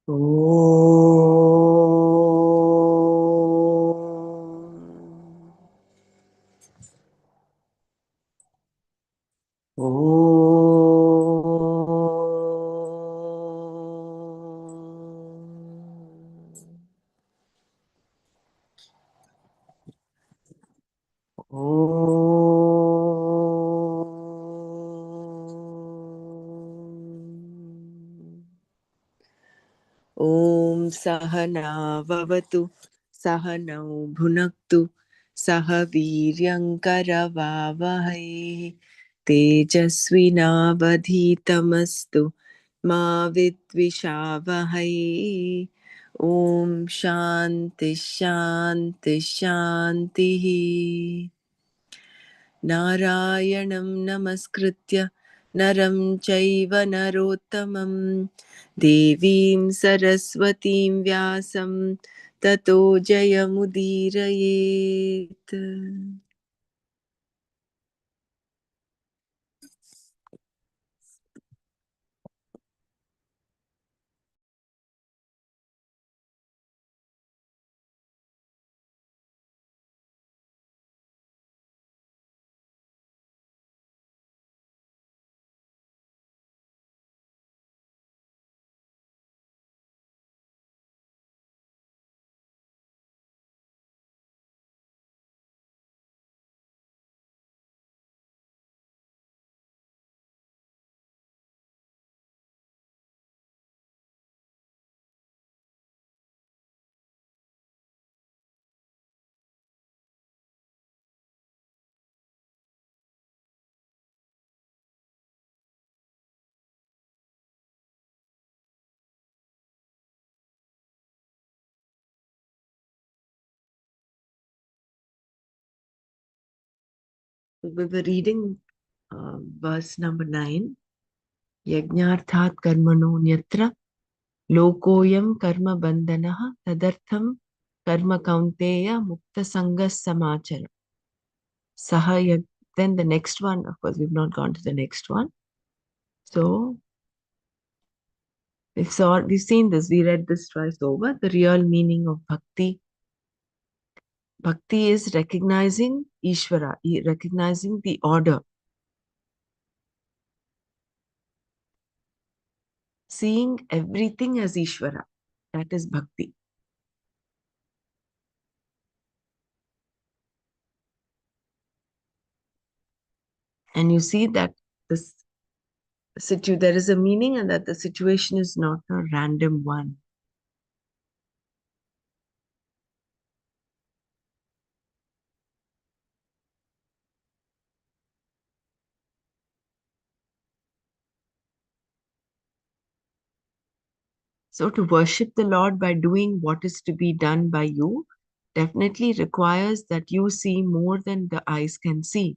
Om. Om Sahana Vavatu Sahanau Bhunaktu Sahaviryankaravavahai Tejasvinavadhitamastu Ma Vidvishavahai. Om Shanti Shanti Shanti. नारायणं नमस्कृत्य नरं चैव नरोत्तमं देवीं सरस्वतीं व्यासं ततो जयमुदीरयेत्. We were reading verse number 9. Yajnarthat karmano nyatra lokoyam karma bandhanaha tadartham karma kaunteya mukta sangas samachara. Saha. Then the next one, of course, we've not gone to the next one. So we've seen this, we read this twice over. The real meaning of bhakti. Bhakti is recognizing Ishvara, recognizing the order, seeing everything as Ishvara. That is bhakti. And you see that there is a meaning and that the situation is not a random one. So to worship the Lord by doing what is to be done by you definitely requires that you see more than the eyes can see.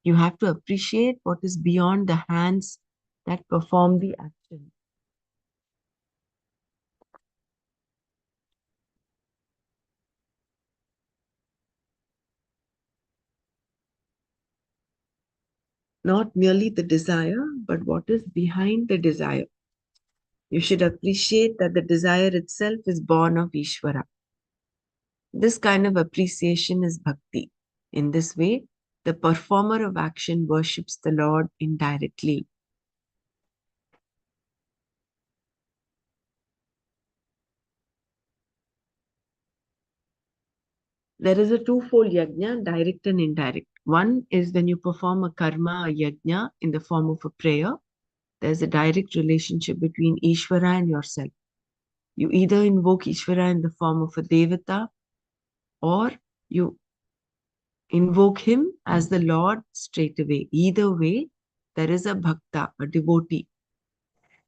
You have to appreciate what is beyond the hands that perform the action. Not merely the desire, but what is behind the desire. You should appreciate that the desire itself is born of Ishvara. This kind of appreciation is bhakti. In this way, the performer of action worships the Lord indirectly. There is a twofold yajna, direct and indirect. One is when you perform a karma, a yajna, in the form of a prayer. There's a direct relationship between Ishvara and yourself. You either invoke Ishvara in the form of a devata or you invoke him as the Lord straight away. Either way, there is a bhakta, a devotee,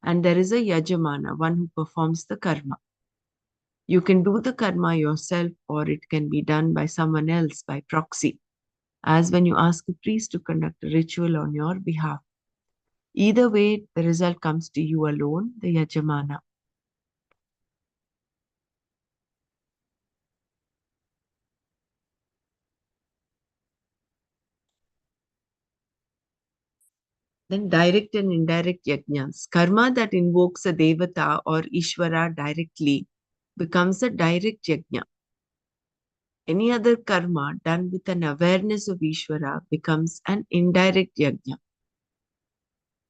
and there is a yajamana, one who performs the karma. You can do the karma yourself or it can be done by someone else by proxy, as when you ask a priest to conduct a ritual on your behalf. Either way, the result comes to you alone, the yajamana. Then direct and indirect yajnas. Karma that invokes a devata or Ishvara directly becomes a direct yajna. Any other karma done with an awareness of Ishvara becomes an indirect yajna.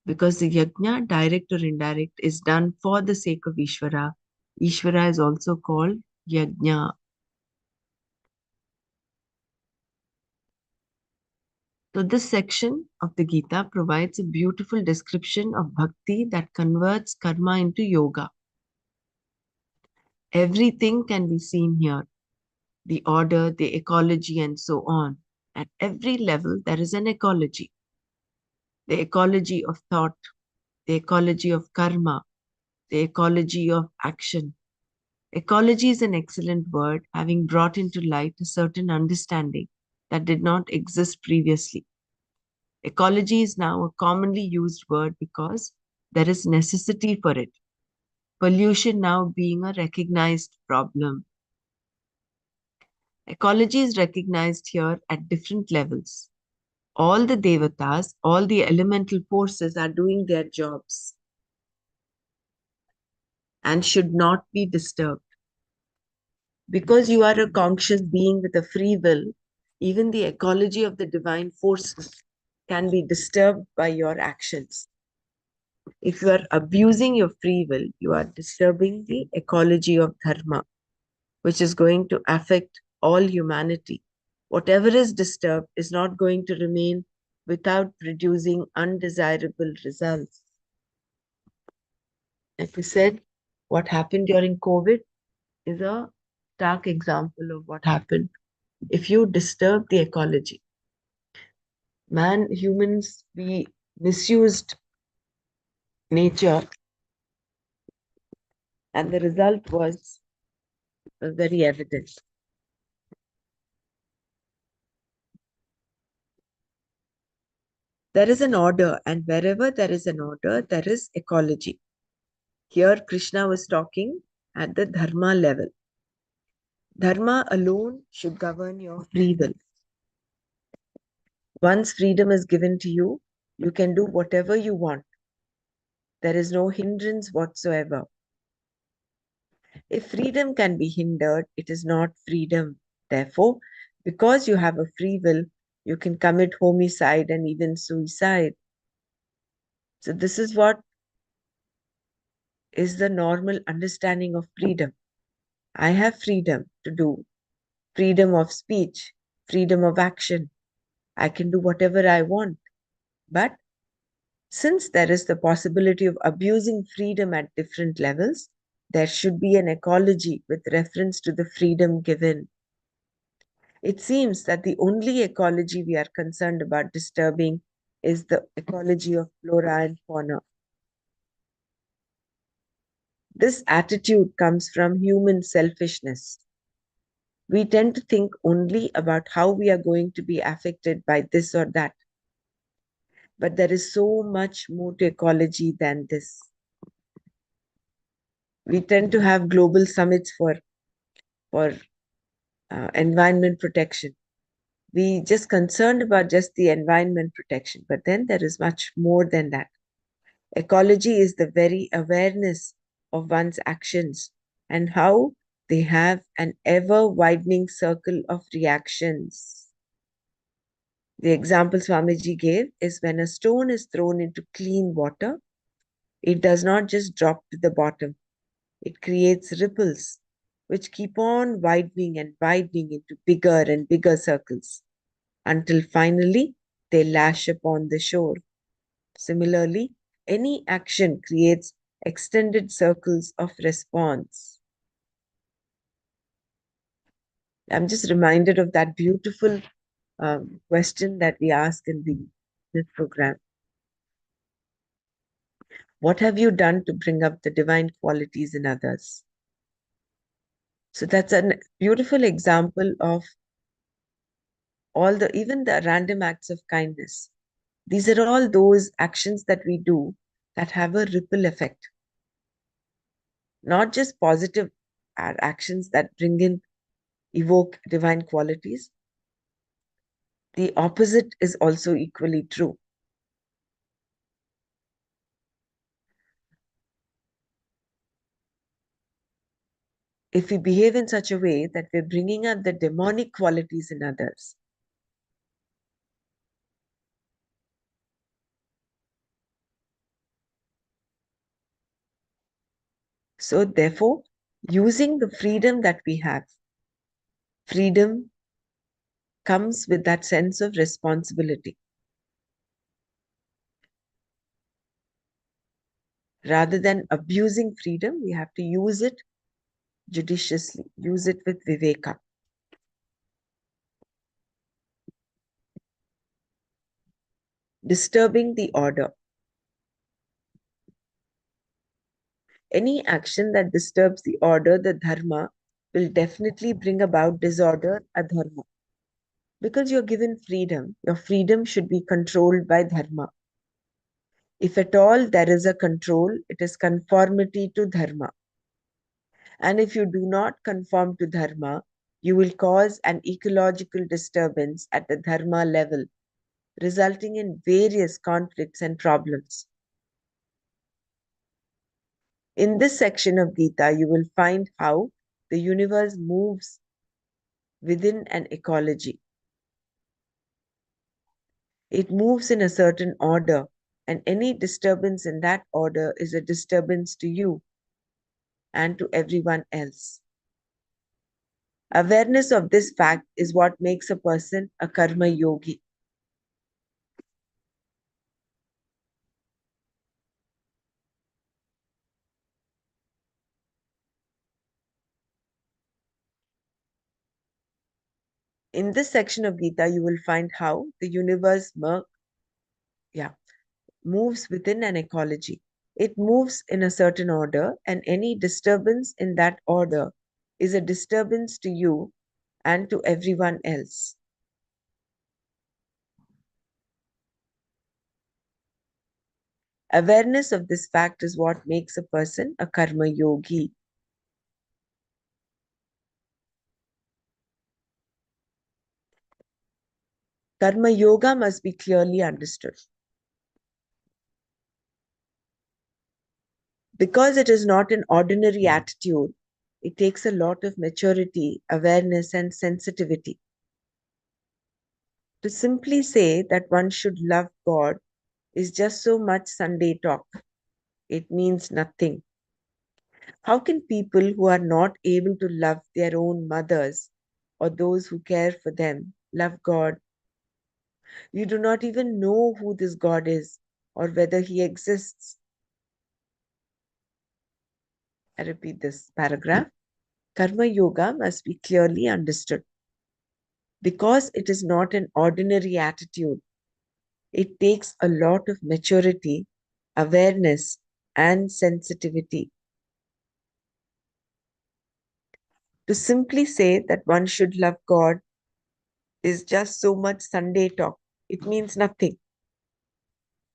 Because the yajna, direct or indirect, is done for the sake of Ishvara. Ishvara is also called yajna. So, this section of the Gita provides a beautiful description of bhakti that converts karma into yoga. Everything can be seen here, the order, the ecology, and so on. At every level, there is an ecology. The ecology of thought, the ecology of karma, the ecology of action. Ecology is an excellent word, having brought into light a certain understanding that did not exist previously. Ecology is now a commonly used word because there is necessity for it. Pollution now being a recognized problem. Ecology is recognized here at different levels. All the devatas, all the elemental forces are doing their jobs and should not be disturbed. Because you are a conscious being with a free will, even the ecology of the divine forces can be disturbed by your actions. If you are abusing your free will, you are disturbing the ecology of dharma, which is going to affect all humanity. Whatever is disturbed is not going to remain without producing undesirable results. Like we said, what happened during COVID is a stark example of what happened if you disturb the ecology. Humans, we misused nature, and the result was very evident. There is an order, and wherever there is an order, there is ecology. Here, Krishna was talking at the dharma level. Dharma alone should govern your free will. Once freedom is given to you, you can do whatever you want. There is no hindrance whatsoever. If freedom can be hindered, it is not freedom. Therefore, because you have a free will, you can commit homicide and even suicide. So, this is what is the normal understanding of freedom. I have freedom to do, freedom of speech, freedom of action. I can do whatever I want. But since there is the possibility of abusing freedom at different levels, there should be an ecology with reference to the freedom given. It seems that the only ecology we are concerned about disturbing is the ecology of flora and fauna. This attitude comes from human selfishness. We tend to think only about how we are going to be affected by this or that. But there is so much more to ecology than this. We tend to have global summits for environment protection. We just concerned about just the environment protection, but then there is much more than that. Ecology is the very awareness of one's actions and how they have an ever widening circle of reactions. The example Swamiji gave is when a stone is thrown into clean water, it does not just drop to the bottom. It creates ripples which keep on widening and widening into bigger and bigger circles until finally they lash upon the shore. Similarly, any action creates extended circles of response. I'm just reminded of that beautiful question that we ask in this program. What have you done to bring up the divine qualities in others? So that's a beautiful example of even the random acts of kindness. These are all those actions that we do that have a ripple effect. Not just positive actions that evoke divine qualities. The opposite is also equally true. if we behave in such a way that we're bringing out the demonic qualities in others. So therefore, using the freedom that we have, freedom comes with that sense of responsibility. Rather than abusing freedom, we have to use it judiciously, use it with viveka. Disturbing the order. Any action that disturbs the order, the dharma, will definitely bring about disorder, adharma. Because you're given freedom, your freedom should be controlled by dharma. If at all there is a control, it is conformity to dharma. And if you do not conform to dharma, you will cause an ecological disturbance at the dharma level, resulting in various conflicts and problems. In this section of Gita, you will find how the universe moves within an ecology. It moves in a certain order, and any disturbance in that order is a disturbance to you and to everyone else. Awareness of this fact is what makes a person a karma yogi. In this section of Gita, you will find how the universe moves within an ecology. It moves in a certain order, and any disturbance in that order is a disturbance to you and to everyone else. Awareness of this fact is what makes a person a karma yogi. Karma yoga must be clearly understood. Because it is not an ordinary attitude, it takes a lot of maturity, awareness, and sensitivity. To simply say that one should love God is just so much Sunday talk. It means nothing. How can people who are not able to love their own mothers or those who care for them love God? You do not even know who this God is or whether he exists. I repeat this paragraph. Karma yoga must be clearly understood. Because it is not an ordinary attitude, it takes a lot of maturity, awareness, and sensitivity. To simply say that one should love God is just so much Sunday talk. It means nothing.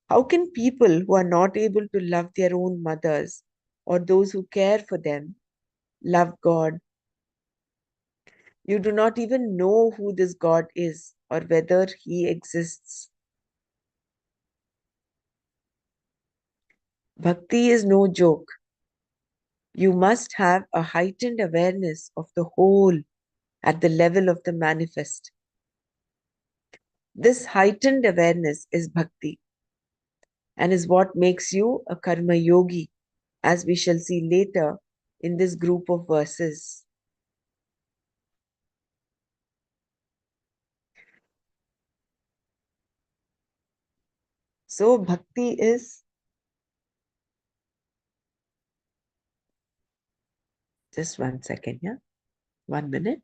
How can people who are not able to love their own mothers or those who care for them love God? You do not even know who this God is or whether he exists. Bhakti is no joke. You must have a heightened awareness of the whole at the level of the manifest. This heightened awareness is bhakti and is what makes you a karma yogi, as we shall see later in this group of verses. So, bhakti is, just 1 second, yeah, 1 minute.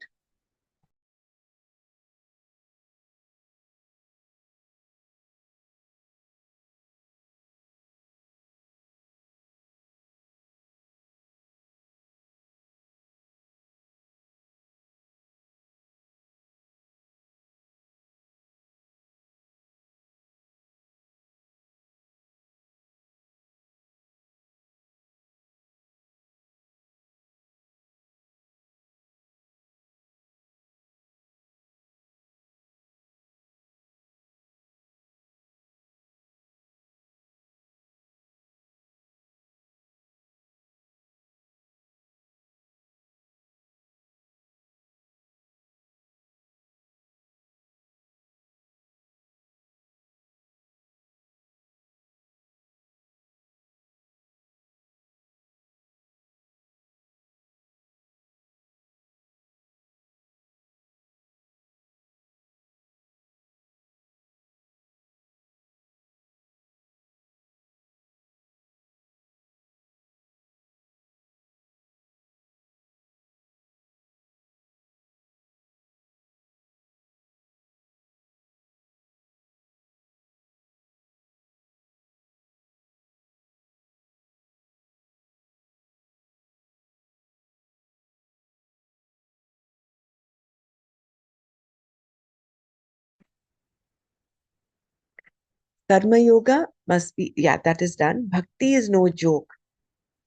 Karma yoga must be, yeah, that is done. Bhakti is no joke.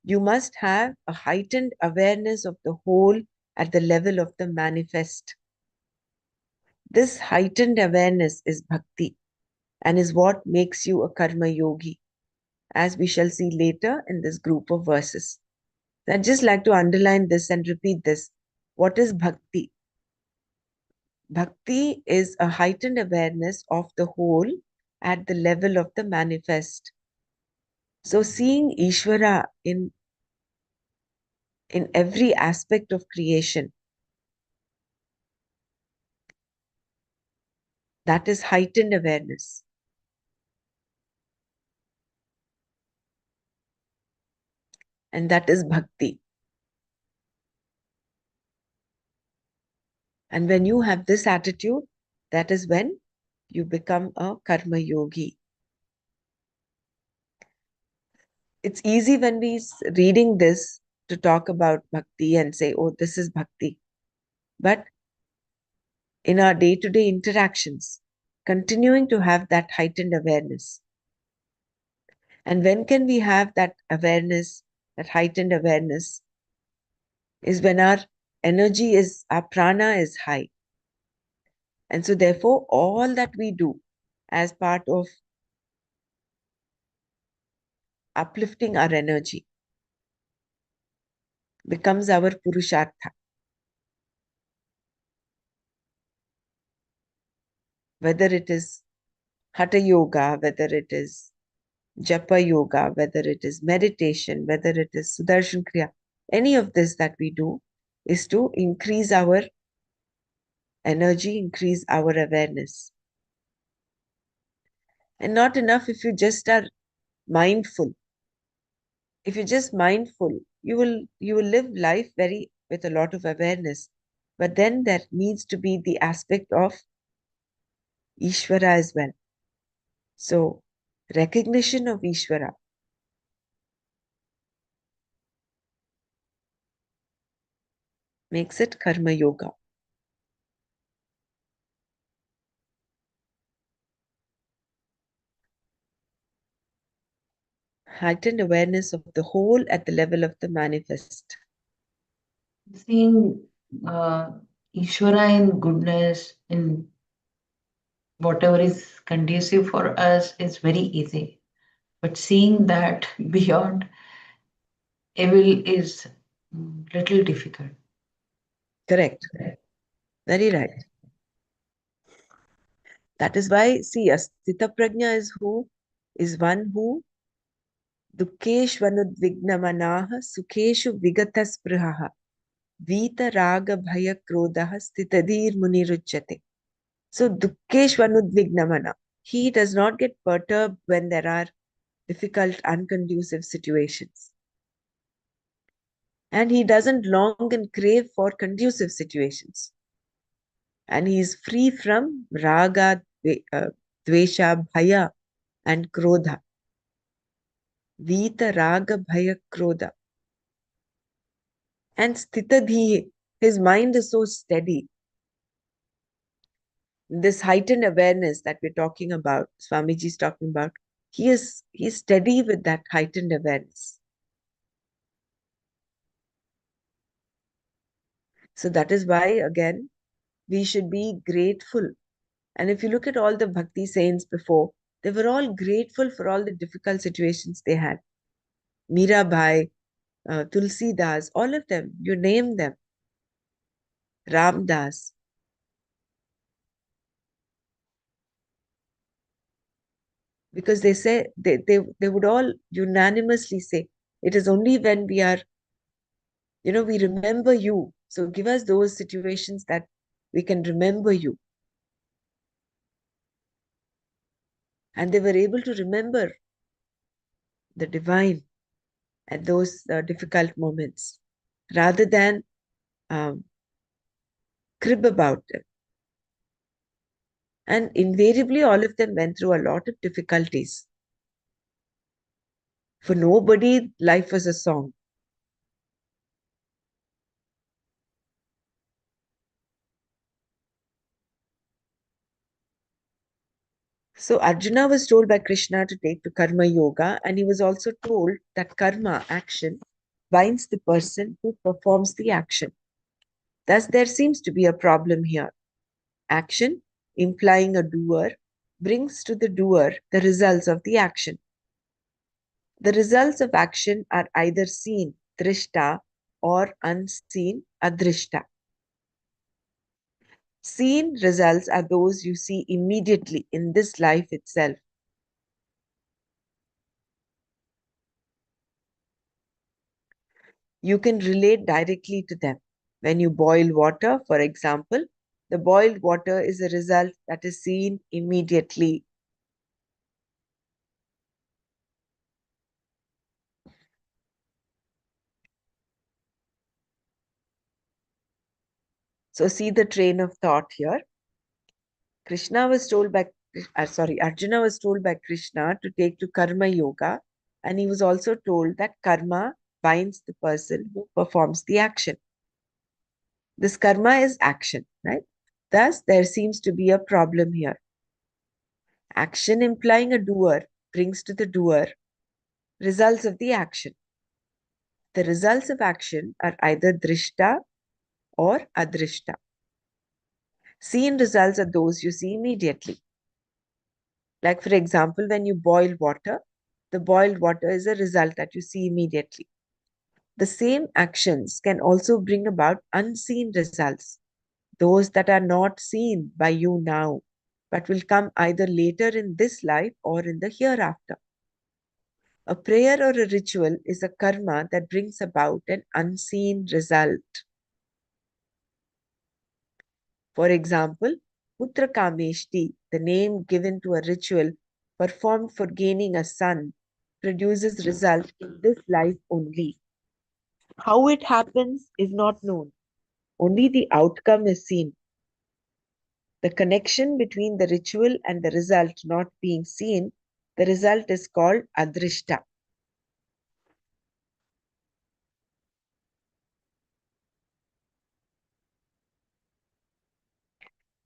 You must have a heightened awareness of the whole at the level of the manifest. This heightened awareness is bhakti and is what makes you a karma yogi, as we shall see later in this group of verses. I'd just like to underline this and repeat this. What is bhakti? Bhakti is a heightened awareness of the whole at the level of the manifest. So seeing Ishvara in every aspect of creation, that is heightened awareness. And that is bhakti. And when you have this attitude, that is when you become a karma yogi. It's easy when we reading this to talk about bhakti and say, oh, this is bhakti. But in our day-to-day interactions, continuing to have that heightened awareness. And when can we have that awareness, that heightened awareness? Is when our our prana is high. And so therefore, all that we do as part of uplifting our energy becomes our purushartha. Whether it is hatha yoga, whether it is japa yoga, whether it is meditation, whether it is sudarshan kriya, any of this that we do is to increase our energy, increase our awareness. And not enough if you just are mindful. If you're just mindful, you will live life very with a lot of awareness. But then there needs to be the aspect of Ishvara as well. So recognition of Ishvara makes it karma yoga. Heightened awareness of the whole at the level of the manifest. Seeing uh, Ishvara in goodness, in whatever is conducive for us, is very easy. But seeing that beyond evil is little difficult. Correct. Very right. That is why, see, Astita Prajna is who? Is one who Dukkeshvanudvignamanaha Sukheshu Vigatasprihaha Vita Raga Bhaya Krodaha Stitadir Muniruchate. So Dukkeshvanudvignamana. He does not get perturbed when there are difficult, unconducive situations. And he doesn't long and crave for conducive situations. And he is free from raga, dvesha, bhaya, and krodha. Vita, raga, bhaya, krodha. And stitadhi, his mind is so steady. This heightened awareness that we're talking about, Swamiji is talking about, he's steady with that heightened awareness. So that is why, again, we should be grateful. And if you look at all the bhakti saints before, they were all grateful for all the difficult situations they had. Mirabai, Tulsi Das, all of them, you name them. Ram Das. Because they say, they would all unanimously say, it is only when we are, we remember you. So give us those situations that we can remember you. And they were able to remember the divine at those difficult moments rather than um, crib about them. And invariably, all of them went through a lot of difficulties. For nobody, life was a song. So Arjuna was told by Krishna to take to karma yoga, and he was also told that karma, action, binds the person who performs the action. Thus, there seems to be a problem here. Action, implying a doer, brings to the doer the results of the action. The results of action are either seen, drishta, or unseen, adrishta. Seen results are those you see immediately in this life itself. You can relate directly to them. When you boil water, for example, the boiled water is a result that is seen immediately. So see the train of thought here. Krishna was told by Arjuna was told by Krishna to take to karma yoga, and he was also told that karma binds the person who performs the action. This karma is action, right? Thus, there seems to be a problem here. Action implying a doer brings to the doer results of the action. The results of action are either drishta or adrishta. Seen results are those you see immediately. Like, for example, when you boil water, the boiled water is a result that you see immediately. The same actions can also bring about unseen results, those that are not seen by you now, but will come either later in this life or in the hereafter. A prayer or a ritual is a karma that brings about an unseen result. For example, Putra Kameshti, the name given to a ritual performed for gaining a son, produces result in this life only. How it happens is not known. Only the outcome is seen. The connection between the ritual and the result not being seen, the result is called adrishta.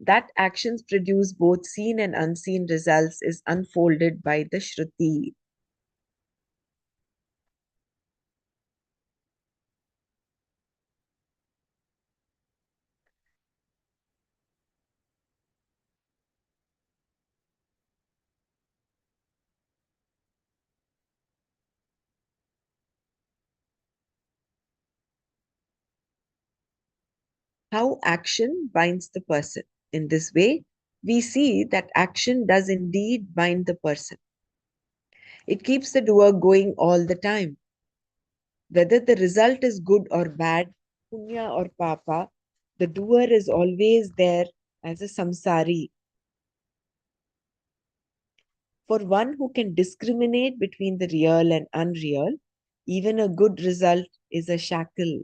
That actions produce both seen and unseen results is unfolded by the Shruti. How action binds the person. In this way, we see that action does indeed bind the person. It keeps the doer going all the time. Whether the result is good or bad, punya or papa, the doer is always there as a samsari. For one who can discriminate between the real and unreal, even a good result is a shackle.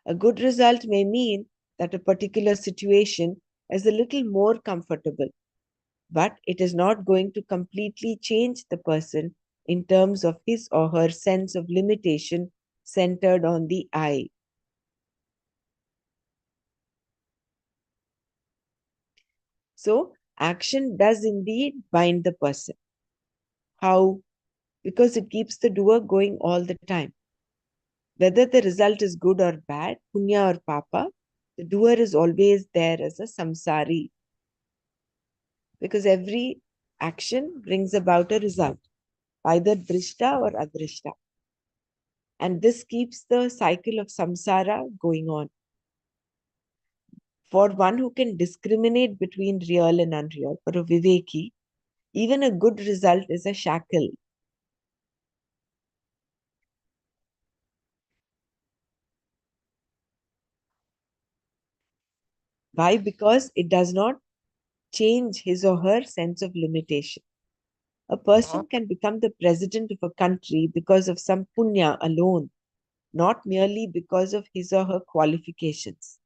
A good result may mean that a particular situation is a little more comfortable, but it is not going to completely change the person in terms of his or her sense of limitation centered on the I. So, action does indeed bind the person. How? Because it keeps the doer going all the time. Whether the result is good or bad, punya or papa, the doer is always there as a samsari. Because every action brings about a result, either drishta or adrishta. And this keeps the cycle of samsara going on. For one who can discriminate between real and unreal, for a viveki, even a good result is a shackle. Why? Because it does not change his or her sense of limitation. A person can become the president of a country because of some punya alone, not merely because of his or her qualifications.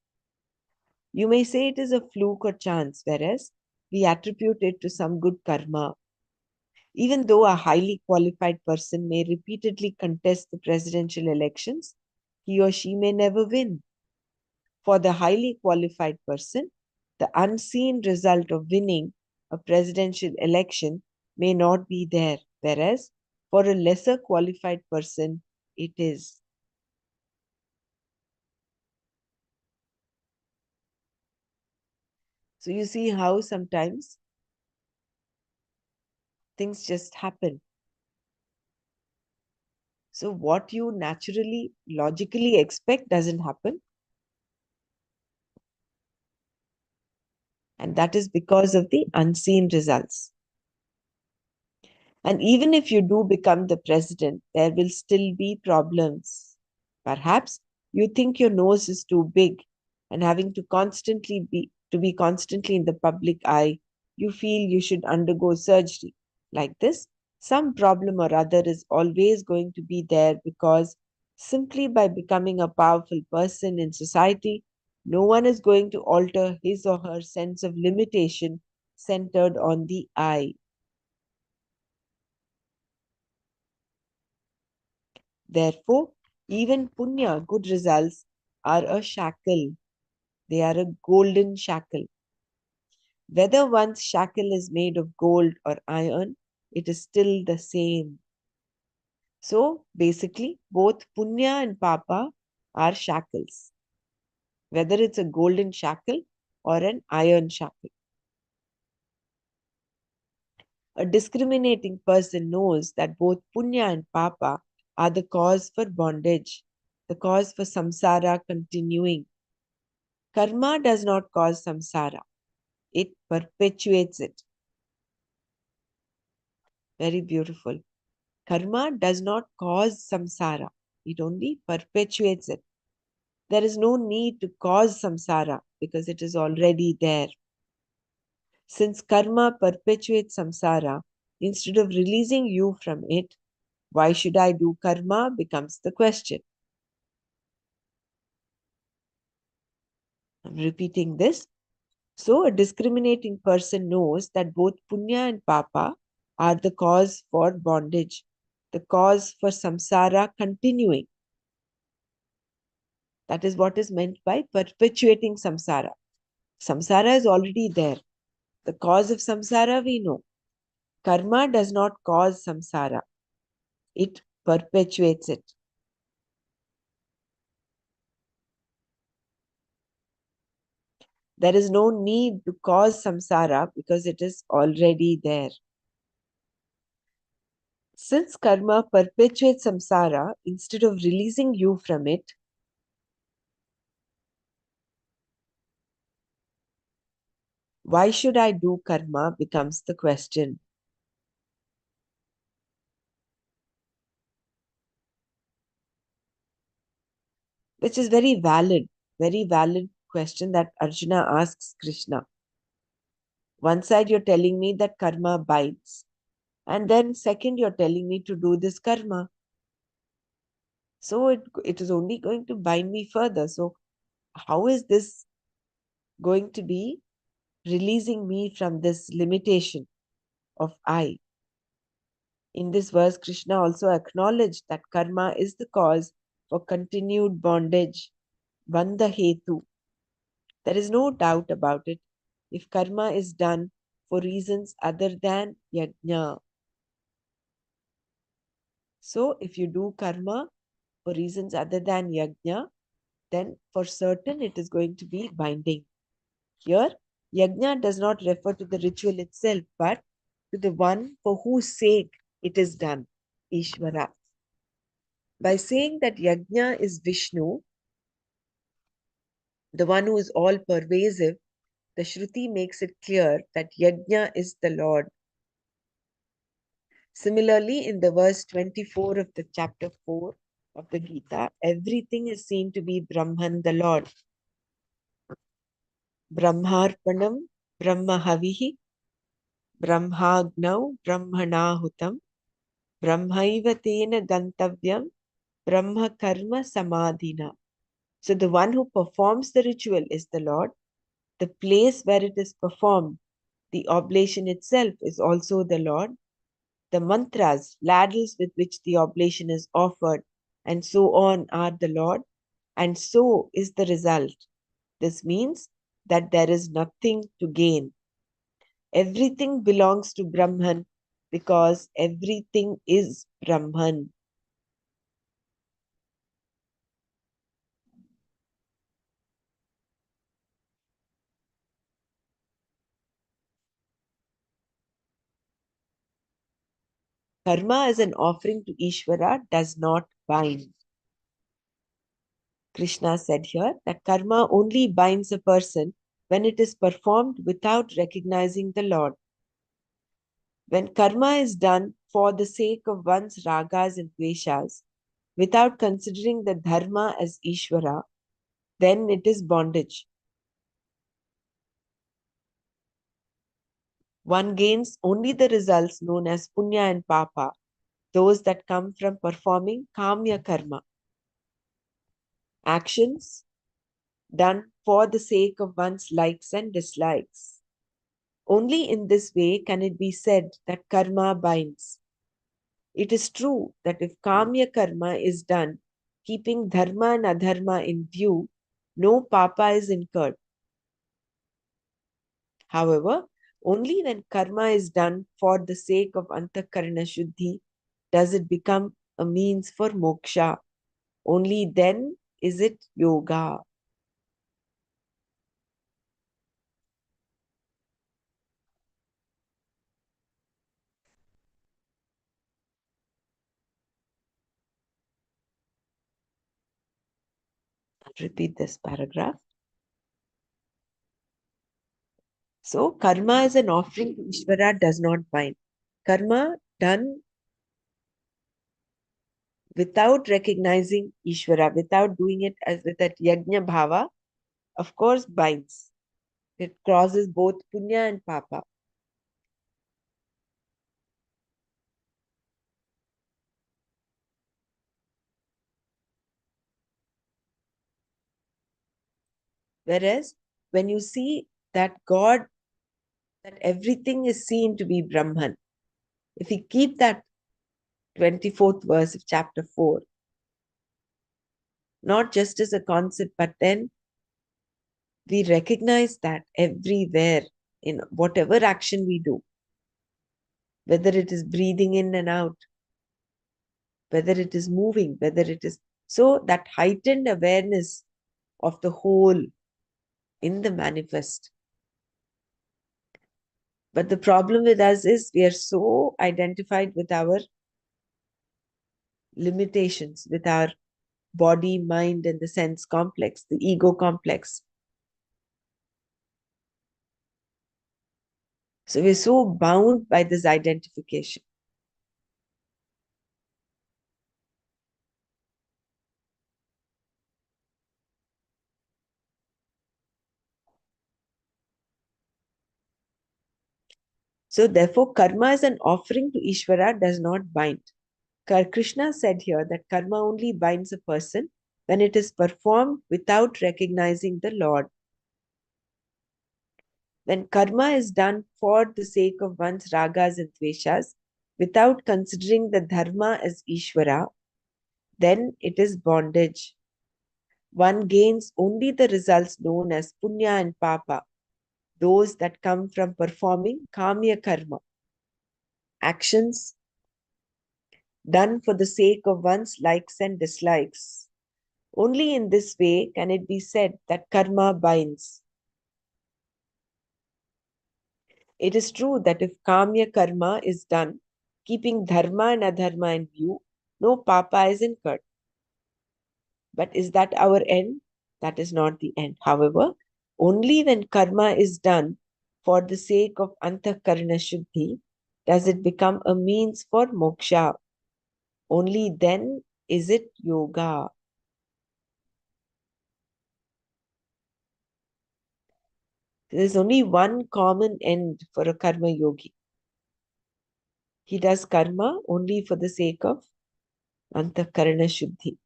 You may say it is a fluke or chance, whereas we attribute it to some good karma. Even though a highly qualified person may repeatedly contest the presidential elections, he or she may never win. For the highly qualified person, the unseen result of winning a presidential election may not be there, whereas for a lesser qualified person, it is. So you see how sometimes things just happen. So what you naturally, logically expect doesn't happen. And that is because of the unseen results. And even if you do become the president, there will still be problems. Perhaps you think your nose is too big and having to be constantly in the public eye, you feel you should undergo surgery. Like this, some problem or other is always going to be there because simply by becoming a powerful person in society, no one is going to alter his or her sense of limitation centered on the I. Therefore, even punya, good results, are a shackle. They are a golden shackle. Whether one's shackle is made of gold or iron, it is still the same. So, basically, both punya and papa are shackles, whether it's a golden shackle or an iron shackle. A discriminating person knows that both punya and papa are the cause for bondage, the cause for samsara continuing. Karma does not cause samsara, it perpetuates it. Very beautiful. Karma does not cause samsara, it only perpetuates it. There is no need to cause samsara because it is already there. Since karma perpetuates samsara, instead of releasing you from it, why should I do karma becomes the question. I'm repeating this. So, a discriminating person knows that both punya and papa are the cause for bondage, the cause for samsara continuing. That is what is meant by perpetuating samsara. Samsara is already there. The cause of samsara we know. Karma does not cause samsara, it perpetuates it. There is no need to cause samsara because it is already there. Since karma perpetuates samsara, instead of releasing you from it, why should I do karma becomes the question. Which is very valid question that Arjuna asks Krishna. One side you're telling me that karma bites, and then second you're telling me to do this karma. So it is only going to bind me further. So how is this going to be releasing me from this limitation of I? In this verse, Krishna also acknowledged that karma is the cause for continued bondage, bandha hetu. There is no doubt about it. If karma is done for reasons other than yajna. So, if you do karma for reasons other than yajna, then for certain it is going to be binding. Here, yajna does not refer to the ritual itself, but to the one for whose sake it is done, Ishvara. By saying that yajna is Vishnu, the one who is all pervasive, the Shruti makes it clear that yajna is the Lord. Similarly, in the verse 24 of the chapter 4 of the Gita, everything is seen to be Brahman, the Lord. Brahmarpanam, Brahmahavihi, Brahmagnau, Brahmanahutam, Brahmaiva tena gantavyam, Brahma karma samadhina. So the one who performs the ritual is the Lord. The place where it is performed, the oblation itself is also the Lord. The mantras, ladles with which the oblation is offered, and so on are the Lord, and so is the result. This means that there is nothing to gain. Everything belongs to Brahman because everything is Brahman. Karma as an offering to Ishvara does not bind. Krishna said here that karma only binds a person when it is performed without recognizing the Lord. When karma is done for the sake of one's ragas and dveshas, without considering the dharma as Ishvara, then it is bondage. One gains only the results known as punya and papa, those that come from performing kamya karma, actions done for the sake of one's likes and dislikes. Only in this way can it be said that karma binds. It is true that if kamya karma is done keeping dharma and adharma in view, no papa is incurred. However, only when karma is done for the sake of antakarana shuddhi does it become a means for moksha. Only then is it yoga. I'll repeat this paragraph. So, karma as an offering to Ishvara does not bind. Karma done without recognizing Ishvara, without doing it as with that yajna bhava, of course, binds. It crosses both punya and papa. Whereas when you see that God, that everything is seen to be Brahman, if we keep that 24th verse of chapter 4, not just as a concept, but then we recognize that everywhere in whatever action we do, whether it is breathing in and out, whether it is moving, whether it is so that heightened awareness of the whole in the manifest. But the problem with us is we are so identified with our limitations, with our body, mind, and the sense complex, the ego complex. So we're so bound by this identification. So therefore, karma as an offering to Ishvara does not bind. Krishna said here that karma only binds a person when it is performed without recognizing the Lord. When karma is done for the sake of one's ragas and dveshas, without considering the dharma as Ishvara, then it is bondage. One gains only the results known as punya and papa, those that come from performing kamya karma, actions done for the sake of one's likes and dislikes. Only in this way can it be said that karma binds. It is true that if kamya karma is done, keeping dharma and adharma in view, no papa is incurred. But is that our end? That is not the end. However, only when karma is done for the sake of antakarana shuddhi does it become a means for moksha. Only then is it yoga. There is only one common end for a karma yogi. He does karma only for the sake of antakarana shuddhi,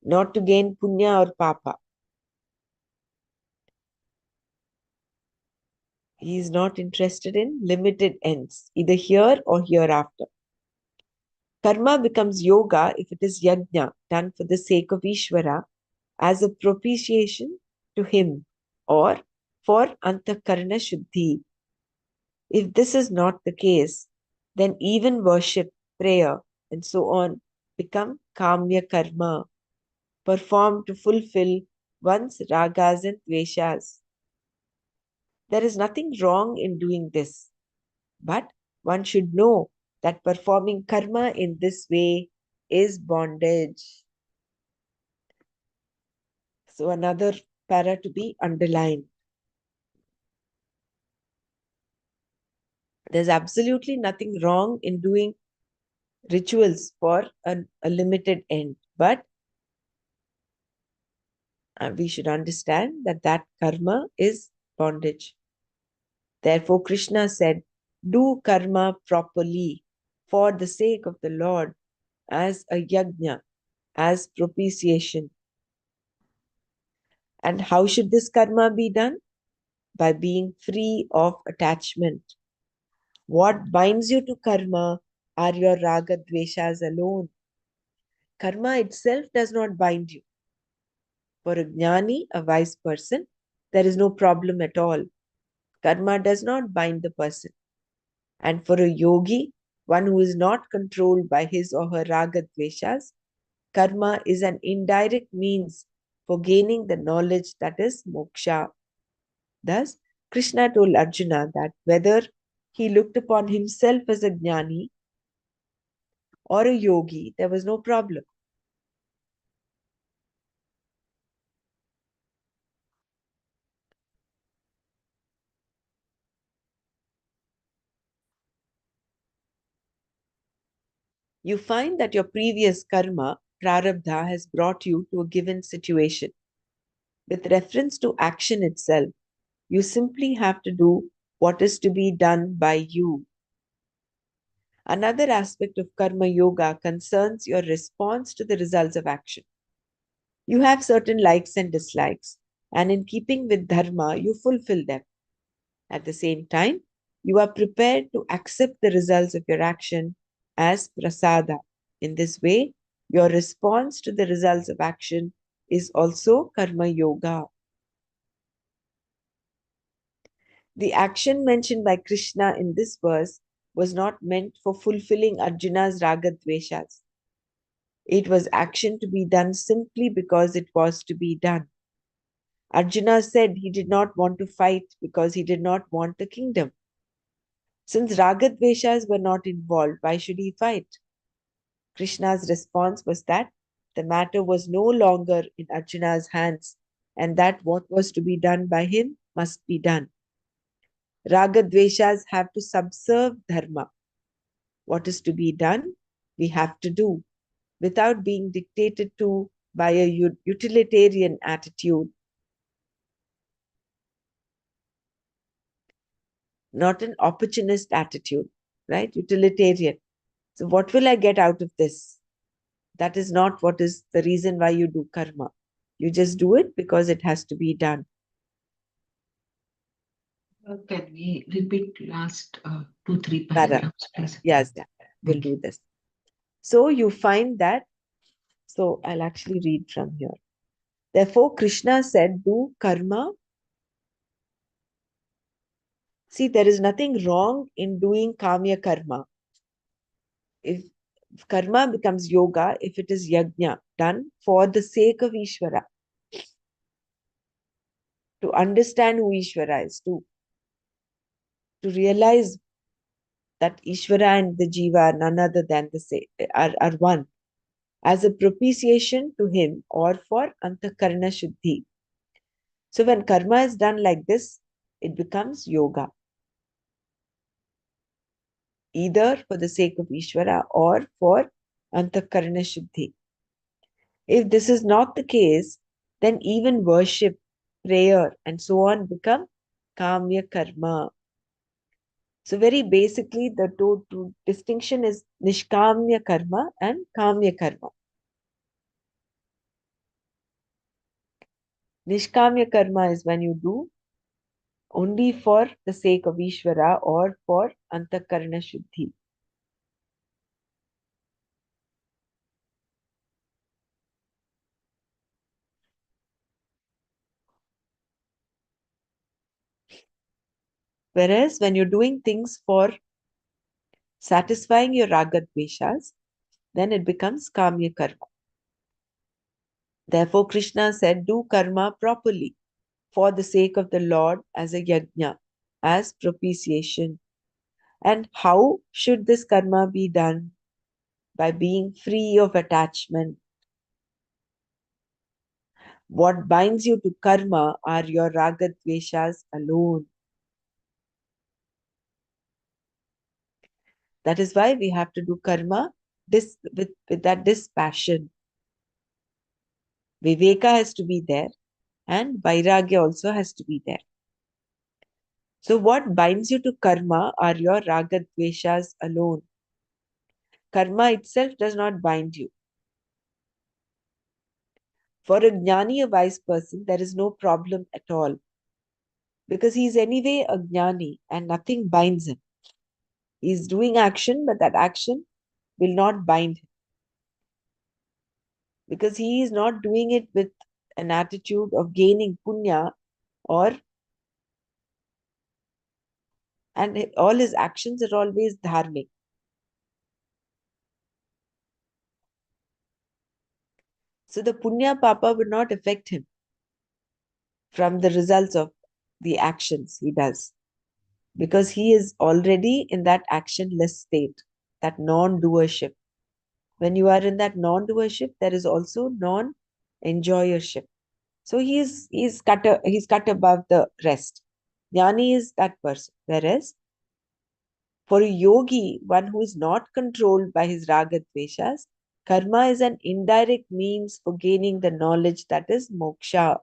not to gain punya or papa. He is not interested in limited ends, either here or hereafter. Karma becomes yoga if it is yajna, done for the sake of Ishvara, as a propitiation to him or for antakarana shuddhi. If this is not the case, then even worship, prayer, and so on become kamya karma, performed to fulfill one's ragas and dveshas. There is nothing wrong in doing this, but one should know that performing karma in this way is bondage. So, another para to be underlined. There's absolutely nothing wrong in doing rituals for a limited end, but we should understand that that karma is bondage. Therefore, Krishna said, do karma properly for the sake of the Lord as a yajna, as propitiation. And how should this karma be done? By being free of attachment. What binds you to karma are your raga dveshas alone. Karma itself does not bind you. For a jnani, a wise person, there is no problem at all. Karma does not bind the person. And for a yogi, one who is not controlled by his or her raga dveshas, karma is an indirect means for gaining the knowledge that is moksha. Thus, Krishna told Arjuna that whether he looked upon himself as a jnani or a yogi, there was no problem. You find that your previous karma, prarabdha, has brought you to a given situation. With reference to action itself, you simply have to do what is to be done by you. Another aspect of karma yoga concerns your response to the results of action. You have certain likes and dislikes, and in keeping with dharma, you fulfill them. At the same time, you are prepared to accept the results of your action as prasada. In this way, your response to the results of action is also karma yoga. The action mentioned by Krishna in this verse was not meant for fulfilling Arjuna's raga dveshas. It was action to be done simply because it was to be done. Arjuna said he did not want to fight because he did not want the kingdom. Since ragadveshas were not involved, why should he fight? Krishna's response was that the matter was no longer in Arjuna's hands and that what was to be done by him must be done. Ragadveshas have to subserve dharma. What is to be done, we have to do without being dictated to by a utilitarian attitude, not an opportunist attitude, right? Utilitarian. So, what will I get out of this? That is not what is the reason why you do karma. You just do it because it has to be done. Can we repeat last two, three Para. paragraphs, please? Yes, yeah, we'll Thank you. do this. So you find that, so I'll actually read from here. Therefore, Krishna said, do karma. See, there is nothing wrong in doing kamya karma. If karma becomes yoga, if it is yajna, done for the sake of Ishvara, to understand who Ishvara is, to realize that Ishvara and the Jiva are none other than the same, are one, as a propitiation to him or for antakarana shuddhi. So when karma is done like this, it becomes yoga, either for the sake of Ishvara or for antakarana shuddhi. If this is not the case, then even worship, prayer, and so on become kamya karma. So very basically, the two distinction is nishkamya karma and kamya karma. Nishkamya karma is when you do only for the sake of Ishvara or for antakarana shuddhi. Whereas when you're doing things for satisfying your raga dveshas, then it becomes kamya karma. Therefore, Krishna said, do karma properly for the sake of the Lord as a yajna, as propitiation. And how should this karma be done? By being free of attachment. What binds you to karma are your raga dveshas alone. That is why we have to do karma with that dispassion. Viveka has to be there and vairagya also has to be there. So what binds you to karma are your raga dveshas alone. Karma itself does not bind you. For a jnani, a wise person, there is no problem at all. Because he is anyway a jnani and nothing binds him. He is doing action, but that action will not bind him. Because he is not doing it with an attitude of gaining punya or and all his actions are always dharmic. So the punya papa would not affect him from the results of the actions he does. Because he is already in that actionless state, that non-doership. When you are in that non-doership, there is also non-enjoyership. So he's cut above the rest. Jnani is that person. Whereas for a yogi, one who is not controlled by his raga dveshas, karma is an indirect means for gaining the knowledge that is moksha.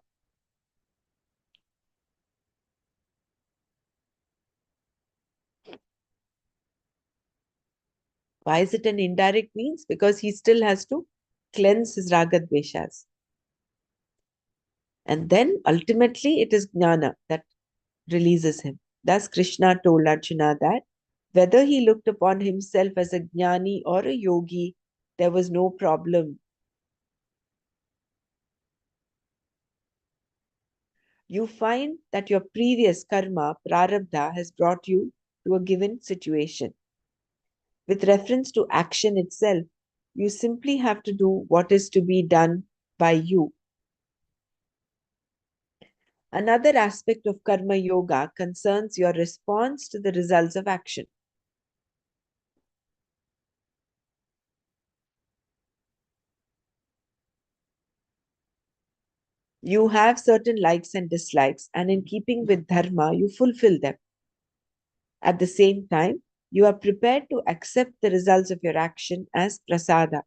Why is it an indirect means? Because he still has to cleanse his raga dveshas. And then ultimately it is jnana that releases him. Thus Krishna told Arjuna that whether he looked upon himself as a jnani or a yogi, there was no problem. You find that your previous karma, prarabdha, has brought you to a given situation. With reference to action itself, you simply have to do what is to be done by you. Another aspect of karma yoga concerns your response to the results of action. You have certain likes and dislikes, and in keeping with dharma, you fulfill them. At the same time, you are prepared to accept the results of your action as prasada.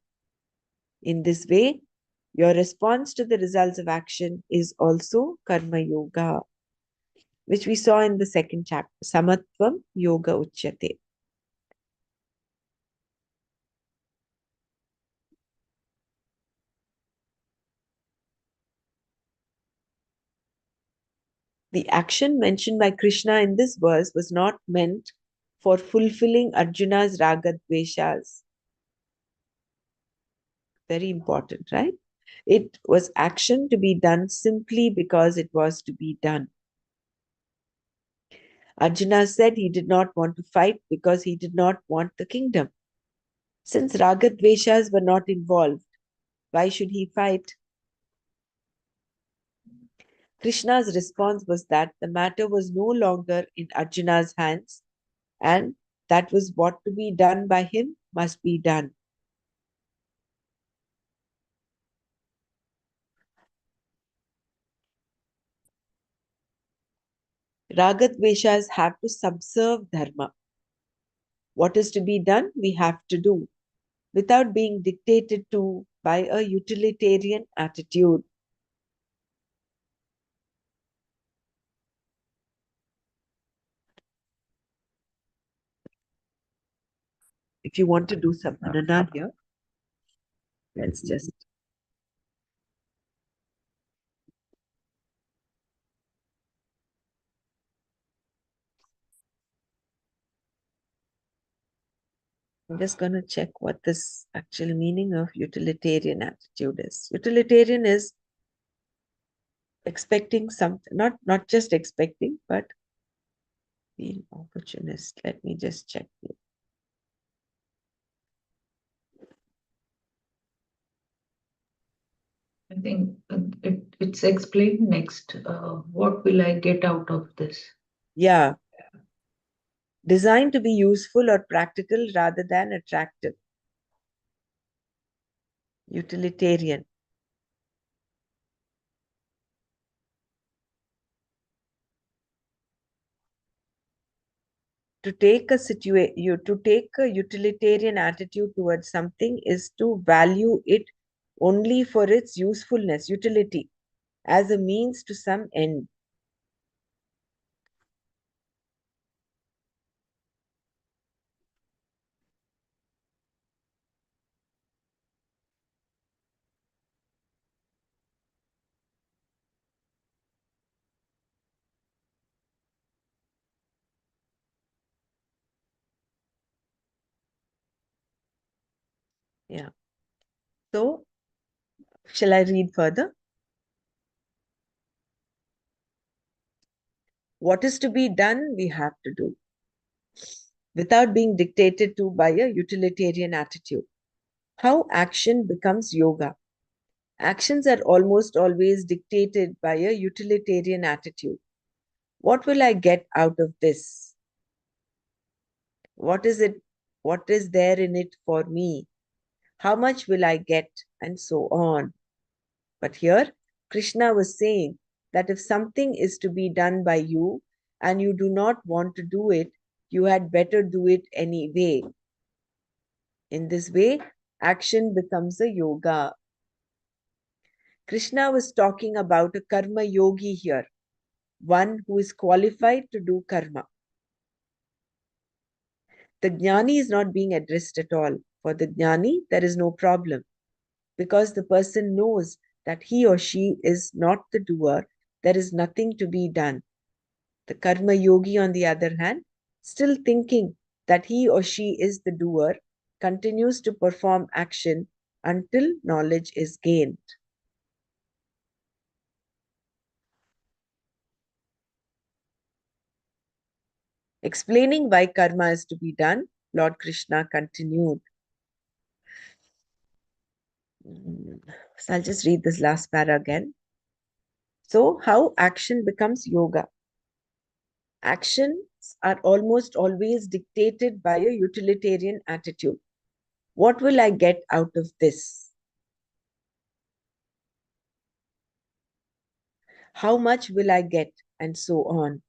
In this way, your response to the results of action is also karma yoga, which we saw in the second chapter, Samatvam Yoga Uchyate. The action mentioned by Krishna in this verse was not meant for fulfilling Arjuna's raga dveshas. Very important, right? It was action to be done simply because it was to be done. Arjuna said he did not want to fight because he did not want the kingdom. Since raga dveshas were not involved, why should he fight? Krishna's response was that the matter was no longer in Arjuna's hands and that was what to be done by him must be done. Raga dveshas have to subserve dharma. What is to be done, we have to do without being dictated to by a utilitarian attitude. If you want to do some Manana here, let's just. I'm just going to check what this actual meaning of utilitarian attitude is. Utilitarian is expecting something, not just expecting, but Being opportunist. Let me just check you. I think it's explained next. What will I get out of this? Yeah. Designed to be useful or practical rather than attractive. Utilitarian. To take a utilitarian attitude towards something is to value it only for its usefulness, utility, as a means to some end. Yeah. So, shall I read further? What is to be done, we have to do without being dictated to by a utilitarian attitude. How action becomes yoga. Actions are almost always dictated by a utilitarian attitude. What will I get out of this? What is it? What is there in it for me? How much will I get? And so on. But here, Krishna was saying that if something is to be done by you and you do not want to do it, you had better do it anyway. In this way, action becomes a yoga. Krishna was talking about a karma yogi here, one who is qualified to do karma. The jnani is not being addressed at all. For the jnani, there is no problem because the person knows that he or she is not the doer. There is nothing to be done. The karma yogi, on the other hand, still thinking that he or she is the doer, continues to perform action until knowledge is gained. Explaining why karma is to be done, Lord Krishna continued. So I'll just read this last para again. So, how action becomes yoga. Actions are almost always dictated by a utilitarian attitude. What will I get out of this? How much will I get? And so on.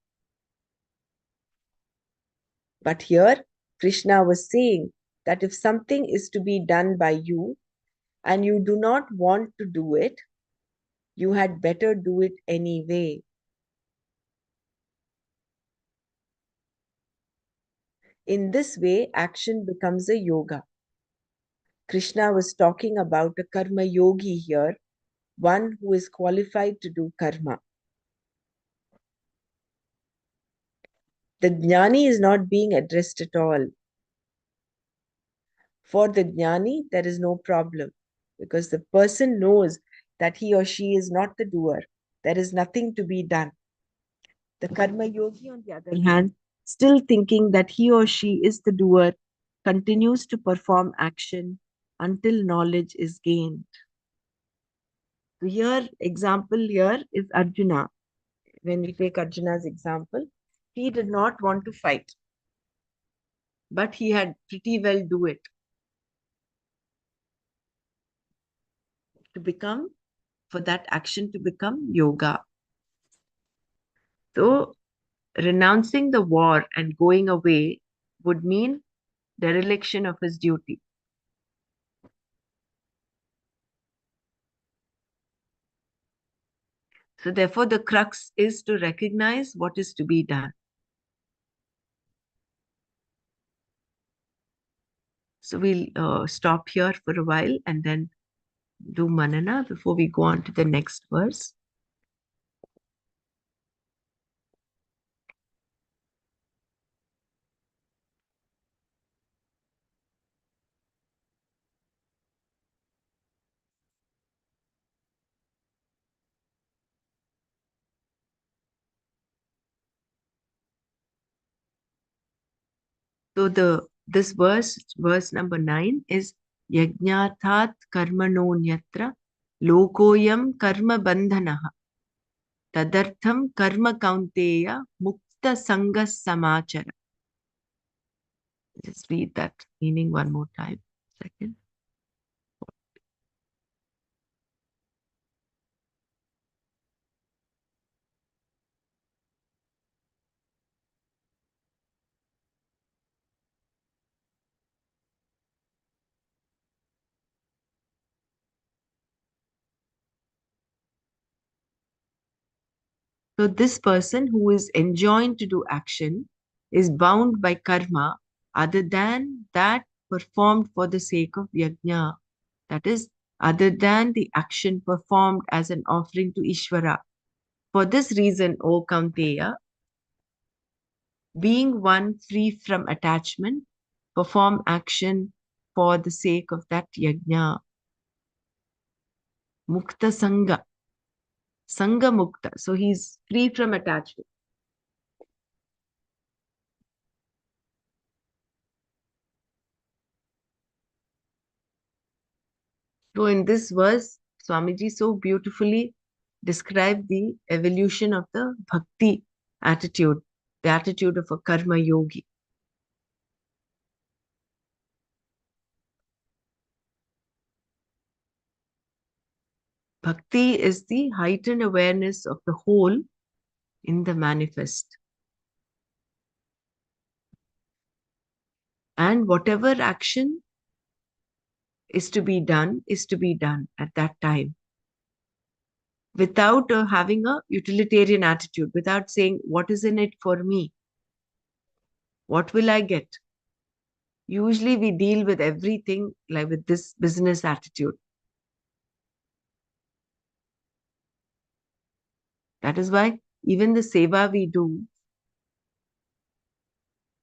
But here, Krishna was saying that if something is to be done by you and you do not want to do it, you had better do it anyway. In this way, action becomes a yoga. Krishna was talking about a karma yogi here, one who is qualified to do karma. The jnani is not being addressed at all. For the jnani, there is no problem because the person knows that he or she is not the doer. There is nothing to be done. The karma yogi, on the other hand, still thinking that he or she is the doer, continues to perform action until knowledge is gained. So here, example here is Arjuna. When we take Arjuna's example, he did not want to fight, but he had pretty well do it to become, for that action to become yoga. So renouncing the war and going away would mean dereliction of his duty. So therefore, the crux is to recognize what is to be done. So we'll stop here for a while and then do Manana before we go on to the next verse. So this verse number 9 is Yajnathat karmanonyatra lokoyam karma bandhanaha tadartham karma kaunteya mukta sanga samachara. Just read that meaning one more time. Second. So this person who is enjoined to do action is bound by karma other than that performed for the sake of yajna. That is, other than the action performed as an offering to Ishvara. For this reason, O Kaunteya, being one free from attachment, perform action for the sake of that yajna. Mukta Sangha. Sangha Mukta. So he's free from attachment. So in this verse, Swamiji so beautifully described the evolution of the bhakti attitude, the attitude of a karma yogi. Bhakti is the heightened awareness of the whole in the manifest. And whatever action is to be done at that time without having a utilitarian attitude, without saying, what is in it for me? What will I get? Usually we deal with everything like with this business attitude. That is why even the seva we do,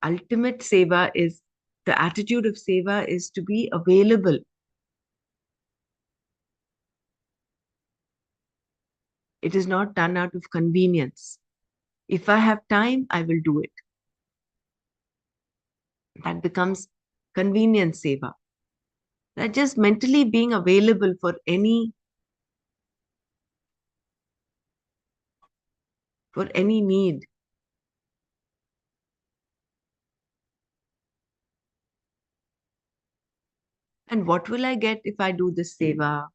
ultimate seva is, the attitude of seva is to be available. It is not done out of convenience. If I have time, I will do it. That becomes convenience seva. That just mentally being available for any need. And what will I get if I do this seva?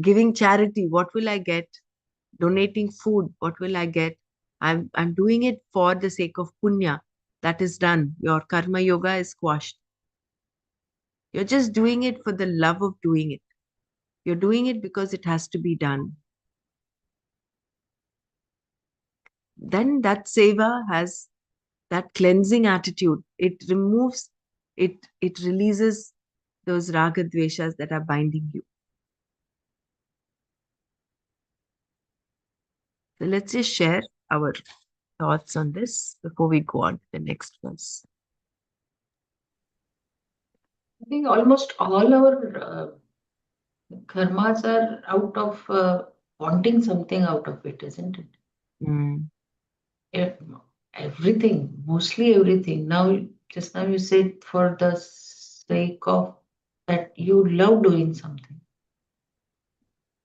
Giving charity, what will I get? Donating food, what will I get? I'm doing it for the sake of punya. That is done. Your karma yoga is squashed. You're just doing it for the love of doing it. You're doing it because it has to be done. Then that seva has that cleansing attitude. It removes, it releases those raga dveshas that are binding you. So let's just share our thoughts on this before we go on to the next verse. I think almost all our karmas are out of wanting something out of it, isn't it? Mm. Everything, mostly everything. Just now you said for the sake of that you love doing something.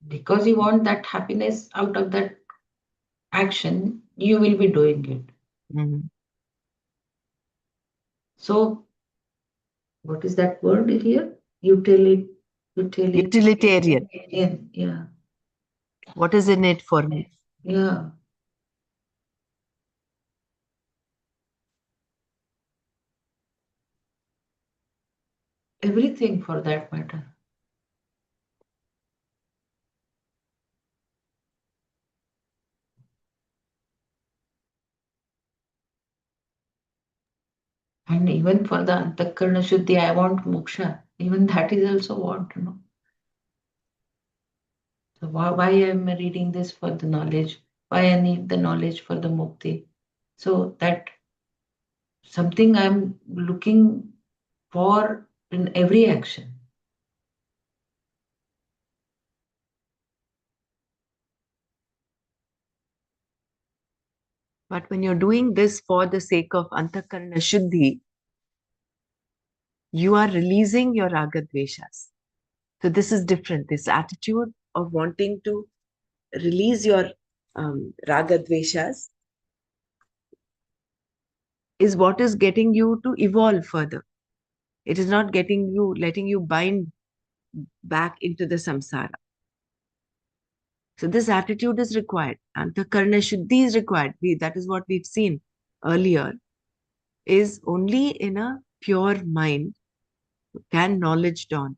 Because you want that happiness out of that action, you will be doing it. Mm. So, what is that word here? Utilitarian. Yeah. What is in it for me? Yeah. Everything for that matter. And even for the Antakarna Shuddhi, I want moksha. Even that is also want, So why I am reading this for the knowledge? Why I need the knowledge for the mukti? So that something I'm looking for in every action. But when you're doing this for the sake of antakarana shuddhi, you are releasing your raga dveshas. So this is different. This attitude of wanting to release your raga dveshas is what is getting you to evolve further. It is not letting you bind back into the samsara. So this attitude is required. Antakarna shuddhi is required. That is what we've seen earlier, is only in a pure mind can knowledge dawn.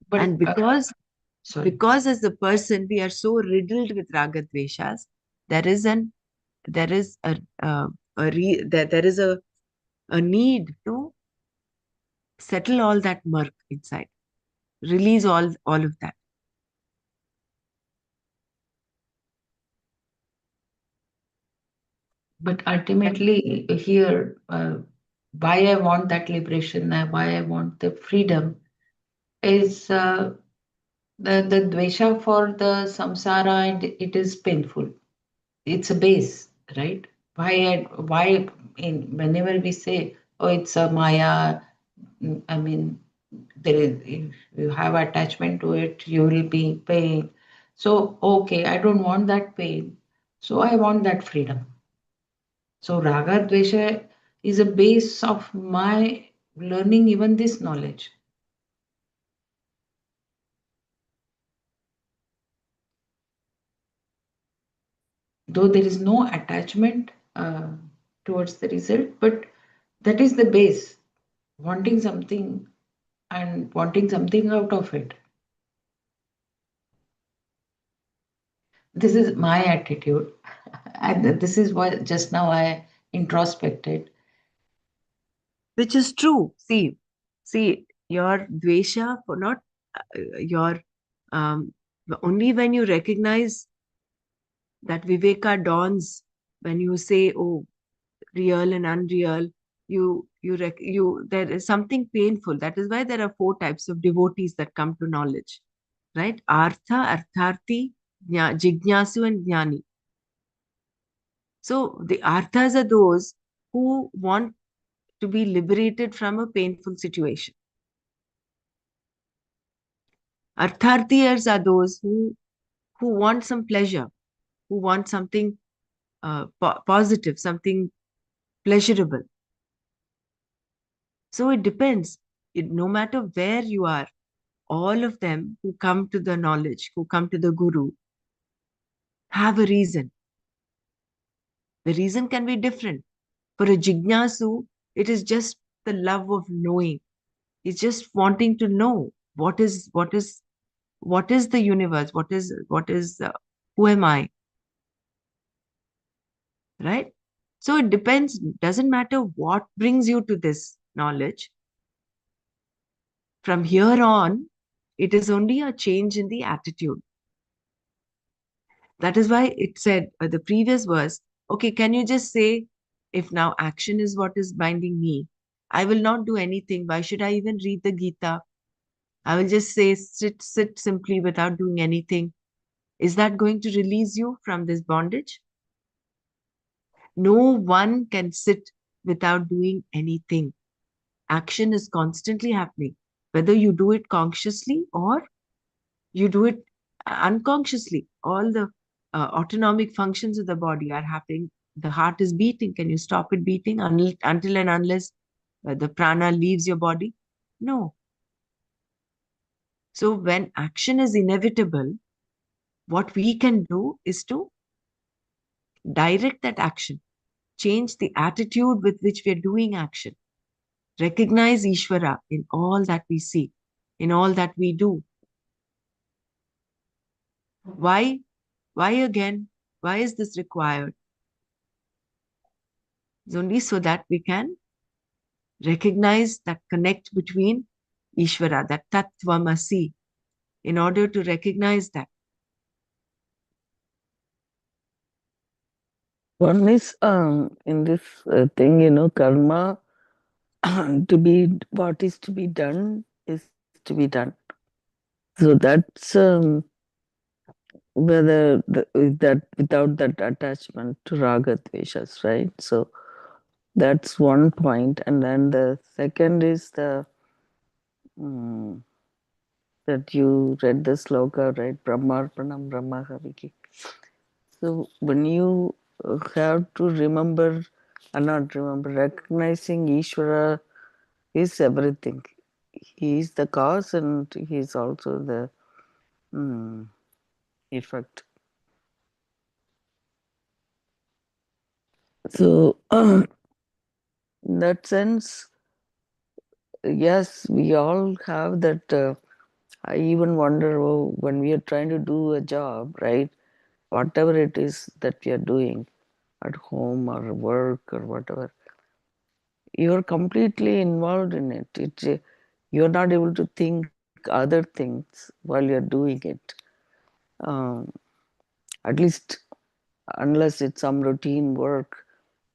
But And sorry, because as a person we are so riddled with raga dveshas, there is an there is there is a need to settle all that murk inside, release all of that. but ultimately here, why I want that liberation, why I want the freedom is the dvesha for the samsara, and it is painful. It's a base, right? Why in whenever we say, oh, it's a maya, I mean, there is, if you have attachment to it, you will be pain. So, okay, I don't want that pain. So I want that freedom. So raga dvesha is a base of my learning even this knowledge. Though there is no attachment towards the result, but that is the base. Wanting something and wanting something out of it. This is my attitude, and this is what just now I introspected. Which is true. See, your dvesha for not your um, only when you recognize that viveka dawns, when you say, oh, real and unreal, you there is something painful. That is why there are four types of devotees that come to knowledge, right? Artha, artharthi, jignasu, and jnani. So the arthas are those who want to be liberated from a painful situation. Artharthiyas are those who want some pleasure, who want something positive, something pleasurable. So it depends. No matter where you are, all of them who come to the knowledge, who come to the guru, have a reason. The reason can be different. For a jignasu, it is just the love of knowing. It's just wanting to know what is the universe, who am I, right? So it depends. Doesn't matter what brings you to this knowledge. From here on, it is only a change in the attitude. That is why it said the previous verse, okay, can you just say, if now action is what is binding me, I will not do anything. Why should I even read the Gita? I will just say, sit simply without doing anything. Is that going to release you from this bondage? No one can sit without doing anything. Action is constantly happening, whether you do it consciously or you do it unconsciously. All the autonomic functions of the body are happening. The heart is beating. Can you stop it beating until and unless the prana leaves your body? No. So when action is inevitable, what we can do is to direct that action, change the attitude with which we are doing action, recognize Ishvara in all that we see, in all that we do. Why? Why again? Why is this required? It's only so that we can recognize that connect between Ishvara, that Tattvamasi, in order to recognize that. One is in this thing, karma to be what is to be done is to be done. So that's whether with that without that attachment to raga dveshas, right? So that's one point, and then the second is the mm, that you read the sloka, right? Brahmarpanam Brahmahaviki. So when you have to remember, not remember, recognizing Ishvara is everything. He is the cause and he is also the mm, effect. So in that sense, yes, we all have that. I even wonder, oh, when we are trying to do a job, right? Whatever it is that we are doing at home or work or whatever, you're completely involved in it. You're not able to think other things while you're doing it. Um, at least unless it's some routine work,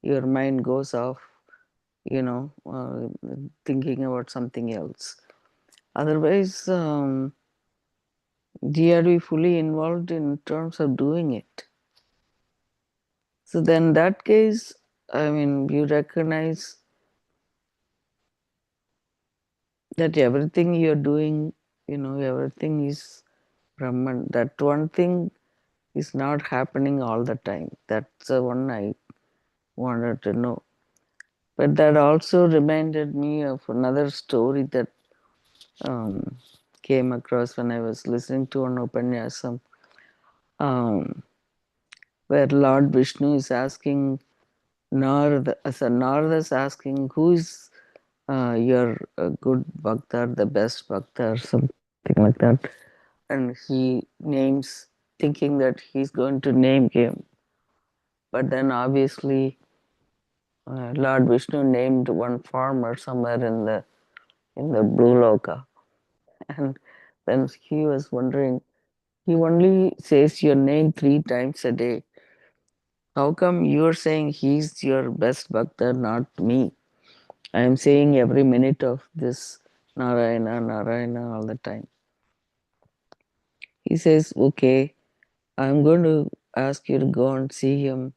your mind goes off, thinking about something else. Otherwise, we are we fully involved in terms of doing it. So then, that case, I mean, you recognize that everything you're doing, everything is Brahman. That one thing is not happening all the time. That's the one I wanted to know. But that also reminded me of another story that um, came across when I was listening to an Upanyasam, um, where Lord Vishnu is asking Narada, so Narada is asking, who is your good bhakta, the best bhakta, or something like that. And he names, thinking that he's going to name him. But then obviously, Lord Vishnu named one farmer somewhere in the Blue Loka. And then he was wondering, he only says your name 3 times a day. How come you're saying he's your best bhakta, not me? I am saying every minute of this Narayana, Narayana all the time. He says, okay, I'm going to ask you to go and see him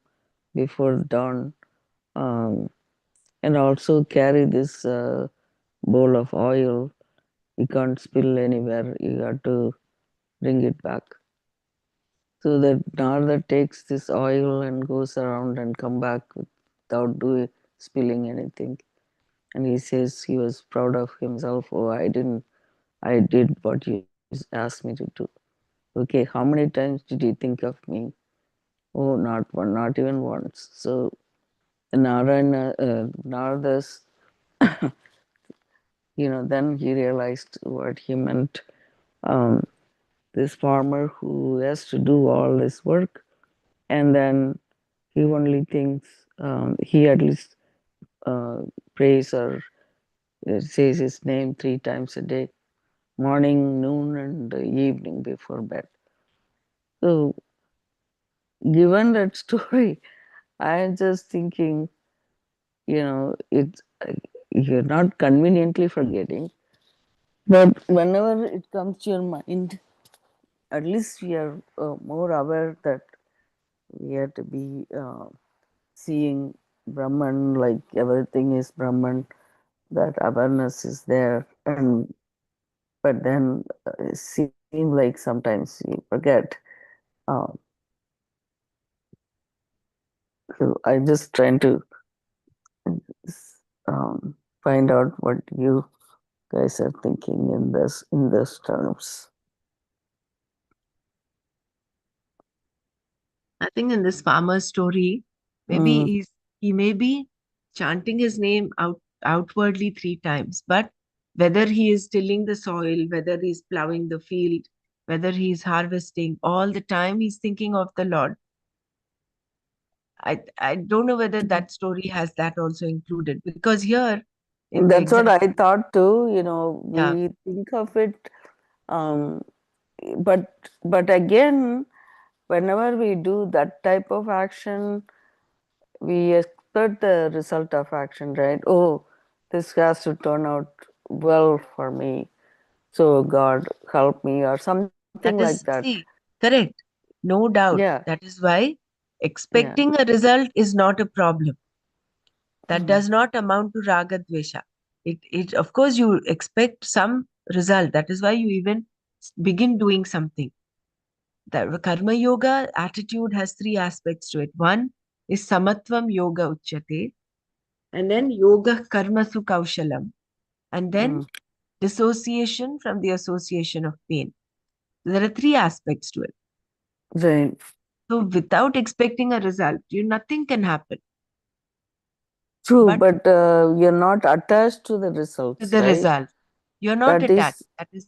before dawn, um, and also carry this bowl of oil. You can't spill anywhere, you have to bring it back. So that Narada takes this oil and goes around and come back without doing spilling anything. And he says he was proud of himself. Oh, I did what you asked me to do. Okay, how many times did you think of me? Oh, not one, not even once. So Narada's, then he realized what he meant. Um, this farmer who has to do all this work, and then he only thinks, he at least uh, prays or says his name 3 times a day, morning, noon, and evening before bed. So, given that story, I'm just thinking, it's you're not conveniently forgetting, but whenever it comes to your mind, at least we are more aware that we have to be seeing Brahman like everything is Brahman, that awareness is there, and but then it seems like sometimes we forget. Uh, so I'm just trying to um, find out what you guys are thinking in those terms. I think in this farmer's story, maybe Mm, he may be chanting his name outwardly 3 times, but whether he is tilling the soil, whether he's plowing the field, whether he's harvesting, all the time he's thinking of the Lord. I don't know whether that story has that also included, because here in the that's what example, I thought too. yeah, We think of it, um, but again, whenever we do that type of action, we expect the result of action, right? Oh, this has to turn out well for me. So God help me, or something like that that. is, see, correct. No doubt. Yeah, That is why yeah. expecting a result is not a problem. That Mm, does not amount to raga dvesha. It of course you expect some result. That is why you even begin doing something. The karma yoga attitude has three aspects to it. One is samatvam yoga uchyate, and then yoga karma su kaushalam, and then mm, dissociation from the association of pain. There are three aspects to it. right. So without expecting a result, nothing can happen. True, But but you're not attached to the to results, the right? result, you're not That attached. is,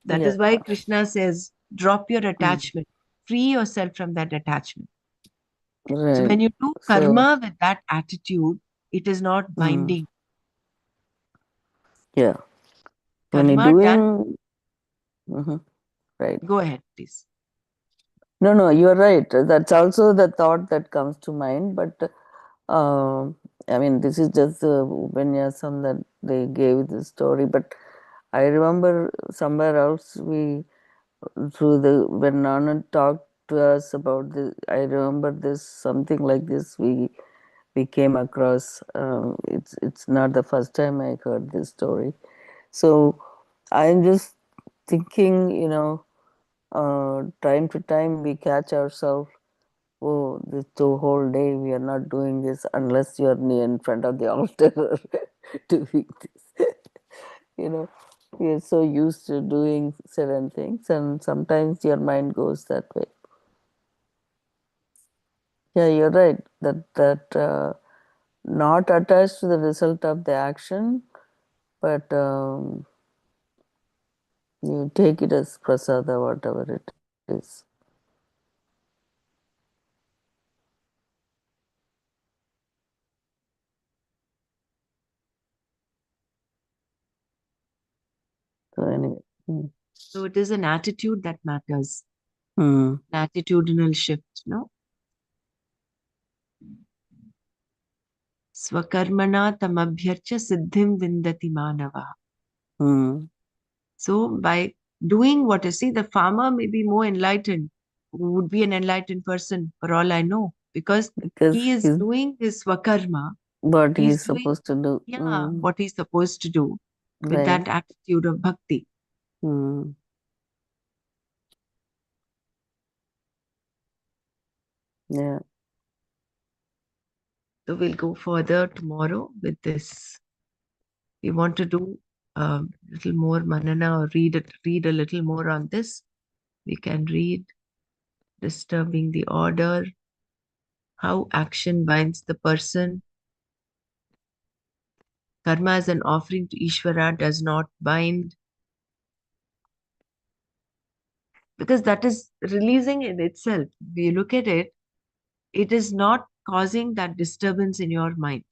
That yeah, is why Krishna says, drop your mm, attachment, free yourself from that attachment. So right. when you do So, karma with that attitude, it is not mm, binding. yeah. When you're Karma done, doing, mhm, right. go ahead, please. No, no, you're right. That's also the thought that comes to mind. But I mean, this is just the Vinyasam that they gave the story. But I remember somewhere else through the when Nana talked to us about this, I remember this something like this we came across. It's not the first time I heard this story. So I'm just thinking, time to time we catch ourselves. Oh, this the whole day we are not doing this unless you're near in front of the altar doing this. you know, we are so used to doing certain things, and sometimes your mind goes that way. Yeah, you're right. That not attached to the result of the action, but you take it as prasada, whatever it is. So anyway. So it is an attitude that matters, Hmm. an attitudinal shift, no? Swakarmana tamabhyarcha siddhim vindati manava. Hmm. So by doing what you see, the farmer may be more enlightened, would be an enlightened person for all I know, because Because he is he's doing this swakarma. what He's he's doing, supposed to do. yeah, what he's supposed to do with Right. that attitude of bhakti. Hmm. Yeah. So we'll go further tomorrow with this. We want to do a little more manana or read a little more on this. We can read disturbing the order, how action binds the person. Karma as an offering to Ishvara does not bind, because that is releasing in itself. If you look at it, it is not causing that disturbance in your mind.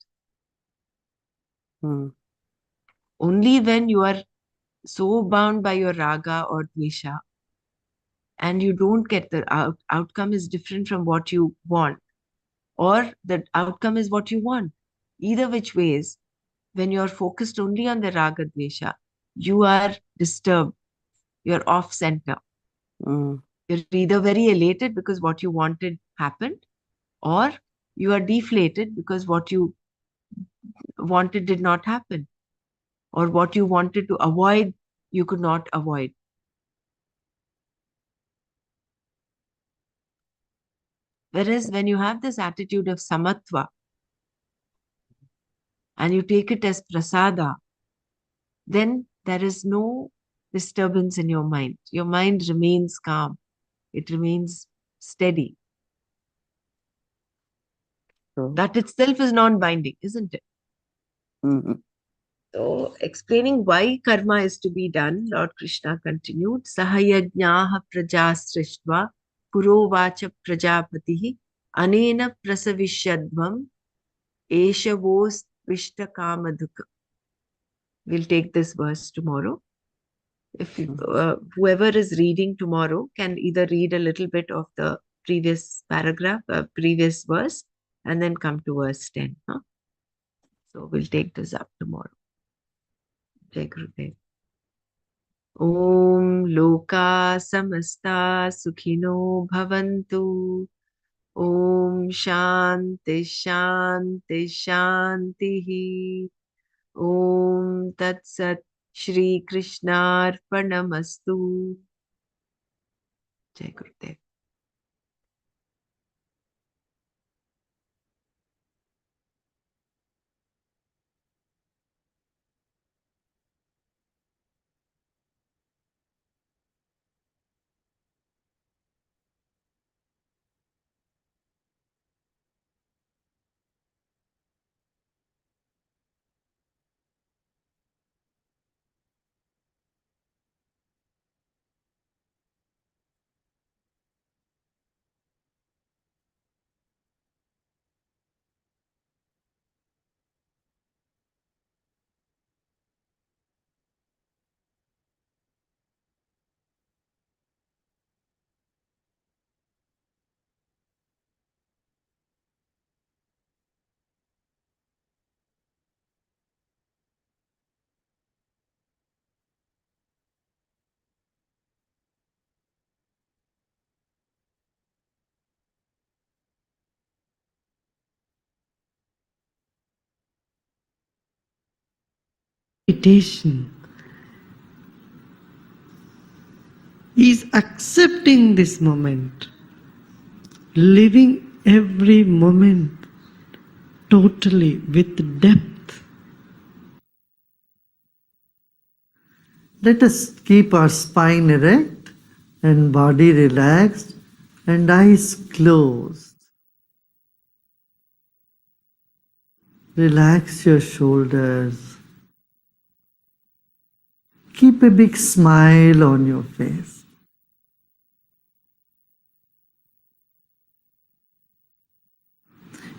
Hmm. Only when you are so bound by your raga or dvesha and you don't get the outcome is different from what you want, or the outcome is what you want. Either which ways, when you're focused only on the raga dvesha, you are disturbed, you're off center. Hmm. You're either very elated because what you wanted happened, or you are deflated because what you wanted did not happen, or what you wanted to avoid, you could not avoid. Whereas when you have this attitude of samatva and you take it as prasada, then there is no disturbance in your mind. Your mind remains calm, it remains steady. So. That itself is non binding, isn't it? Hmm. So, explaining why karma is to be done, Lord Krishna continued, Sahayajnaha prajasrishtva purovacha prajapatihi anena prasavishyadvam eshavos vishtakamadhuka. We'll take this verse tomorrow. If whoever is reading tomorrow can either read a little bit of the previous paragraph, previous verse, and then come to verse 10. Huh? So we'll take this up tomorrow. Jai Gurudev. Om Loka Samasta Sukhino Bhavantu. Om Shanti Shanti Shanti. Om Tat Sat. Shri Krishnarpanamastu. Jai Gurudev. Meditation is accepting this moment, living every moment totally with depth. Let us keep our spine erect and body relaxed and eyes closed. Relax your shoulders. Keep a big smile on your face.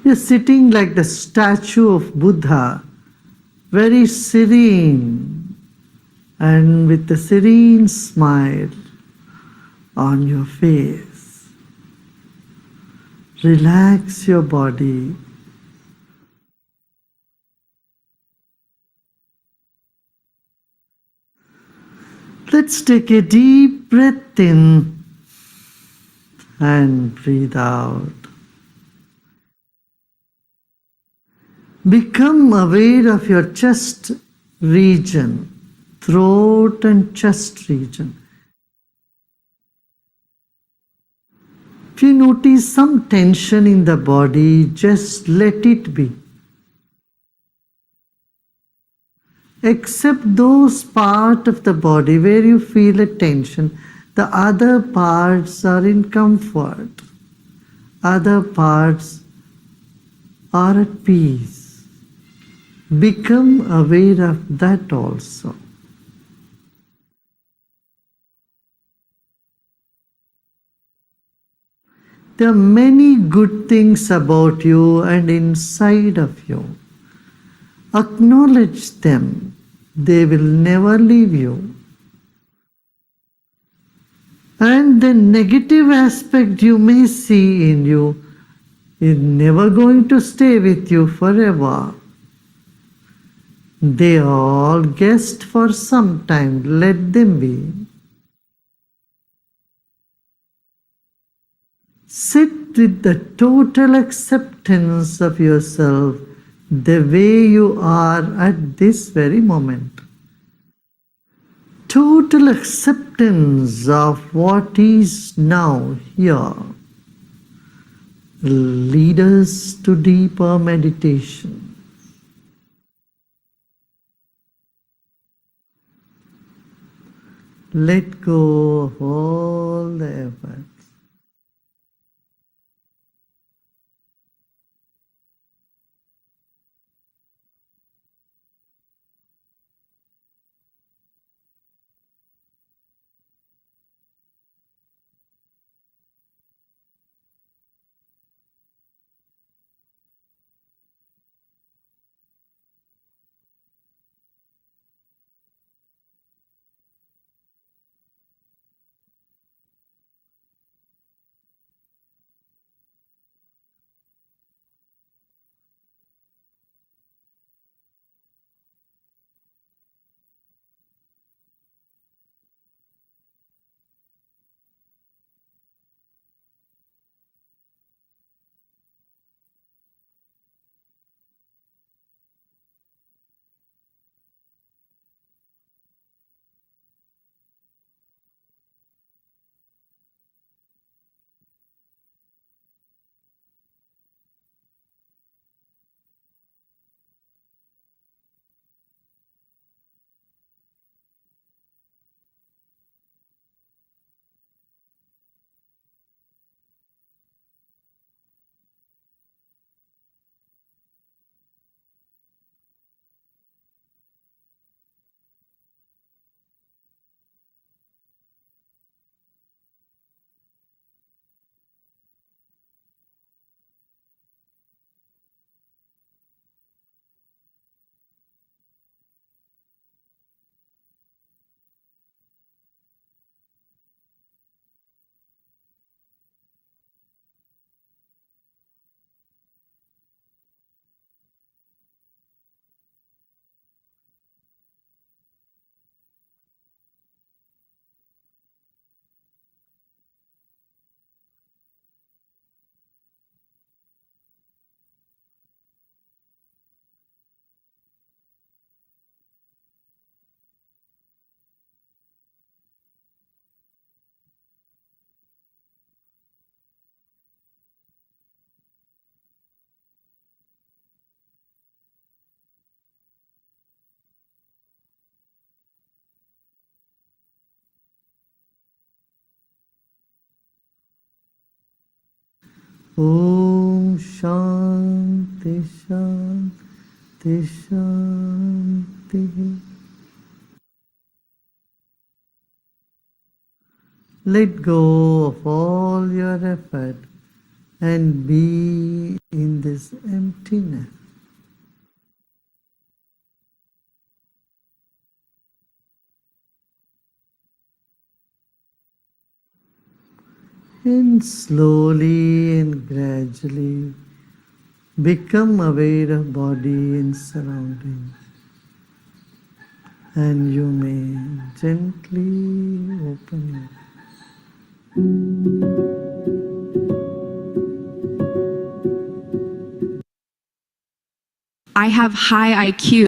You're sitting like the statue of Buddha, very serene and with a serene smile on your face. Relax your body. Let's take a deep breath in and breathe out. Become aware of your chest region, throat and chest region. If you notice some tension in the body, just let it be. Accept those parts of the body where you feel a tension. The other parts are in comfort. Other parts are at peace. Become aware of that also. There are many good things about you and inside of you. Acknowledge them. They will never leave you. And the negative aspect you may see in you is never going to stay with you forever. They are all guests for some time. Let them be. Sit with the total acceptance of yourself the way you are at this very moment. Total acceptance of what is now here will lead us to deeper meditation. Let go of all the efforts. Om Shanti Shanti Shanti. Let go of all your effort and be in this emptiness. And slowly and gradually become aware of body and surroundings. And you may gently open your eyes. I have high IQ.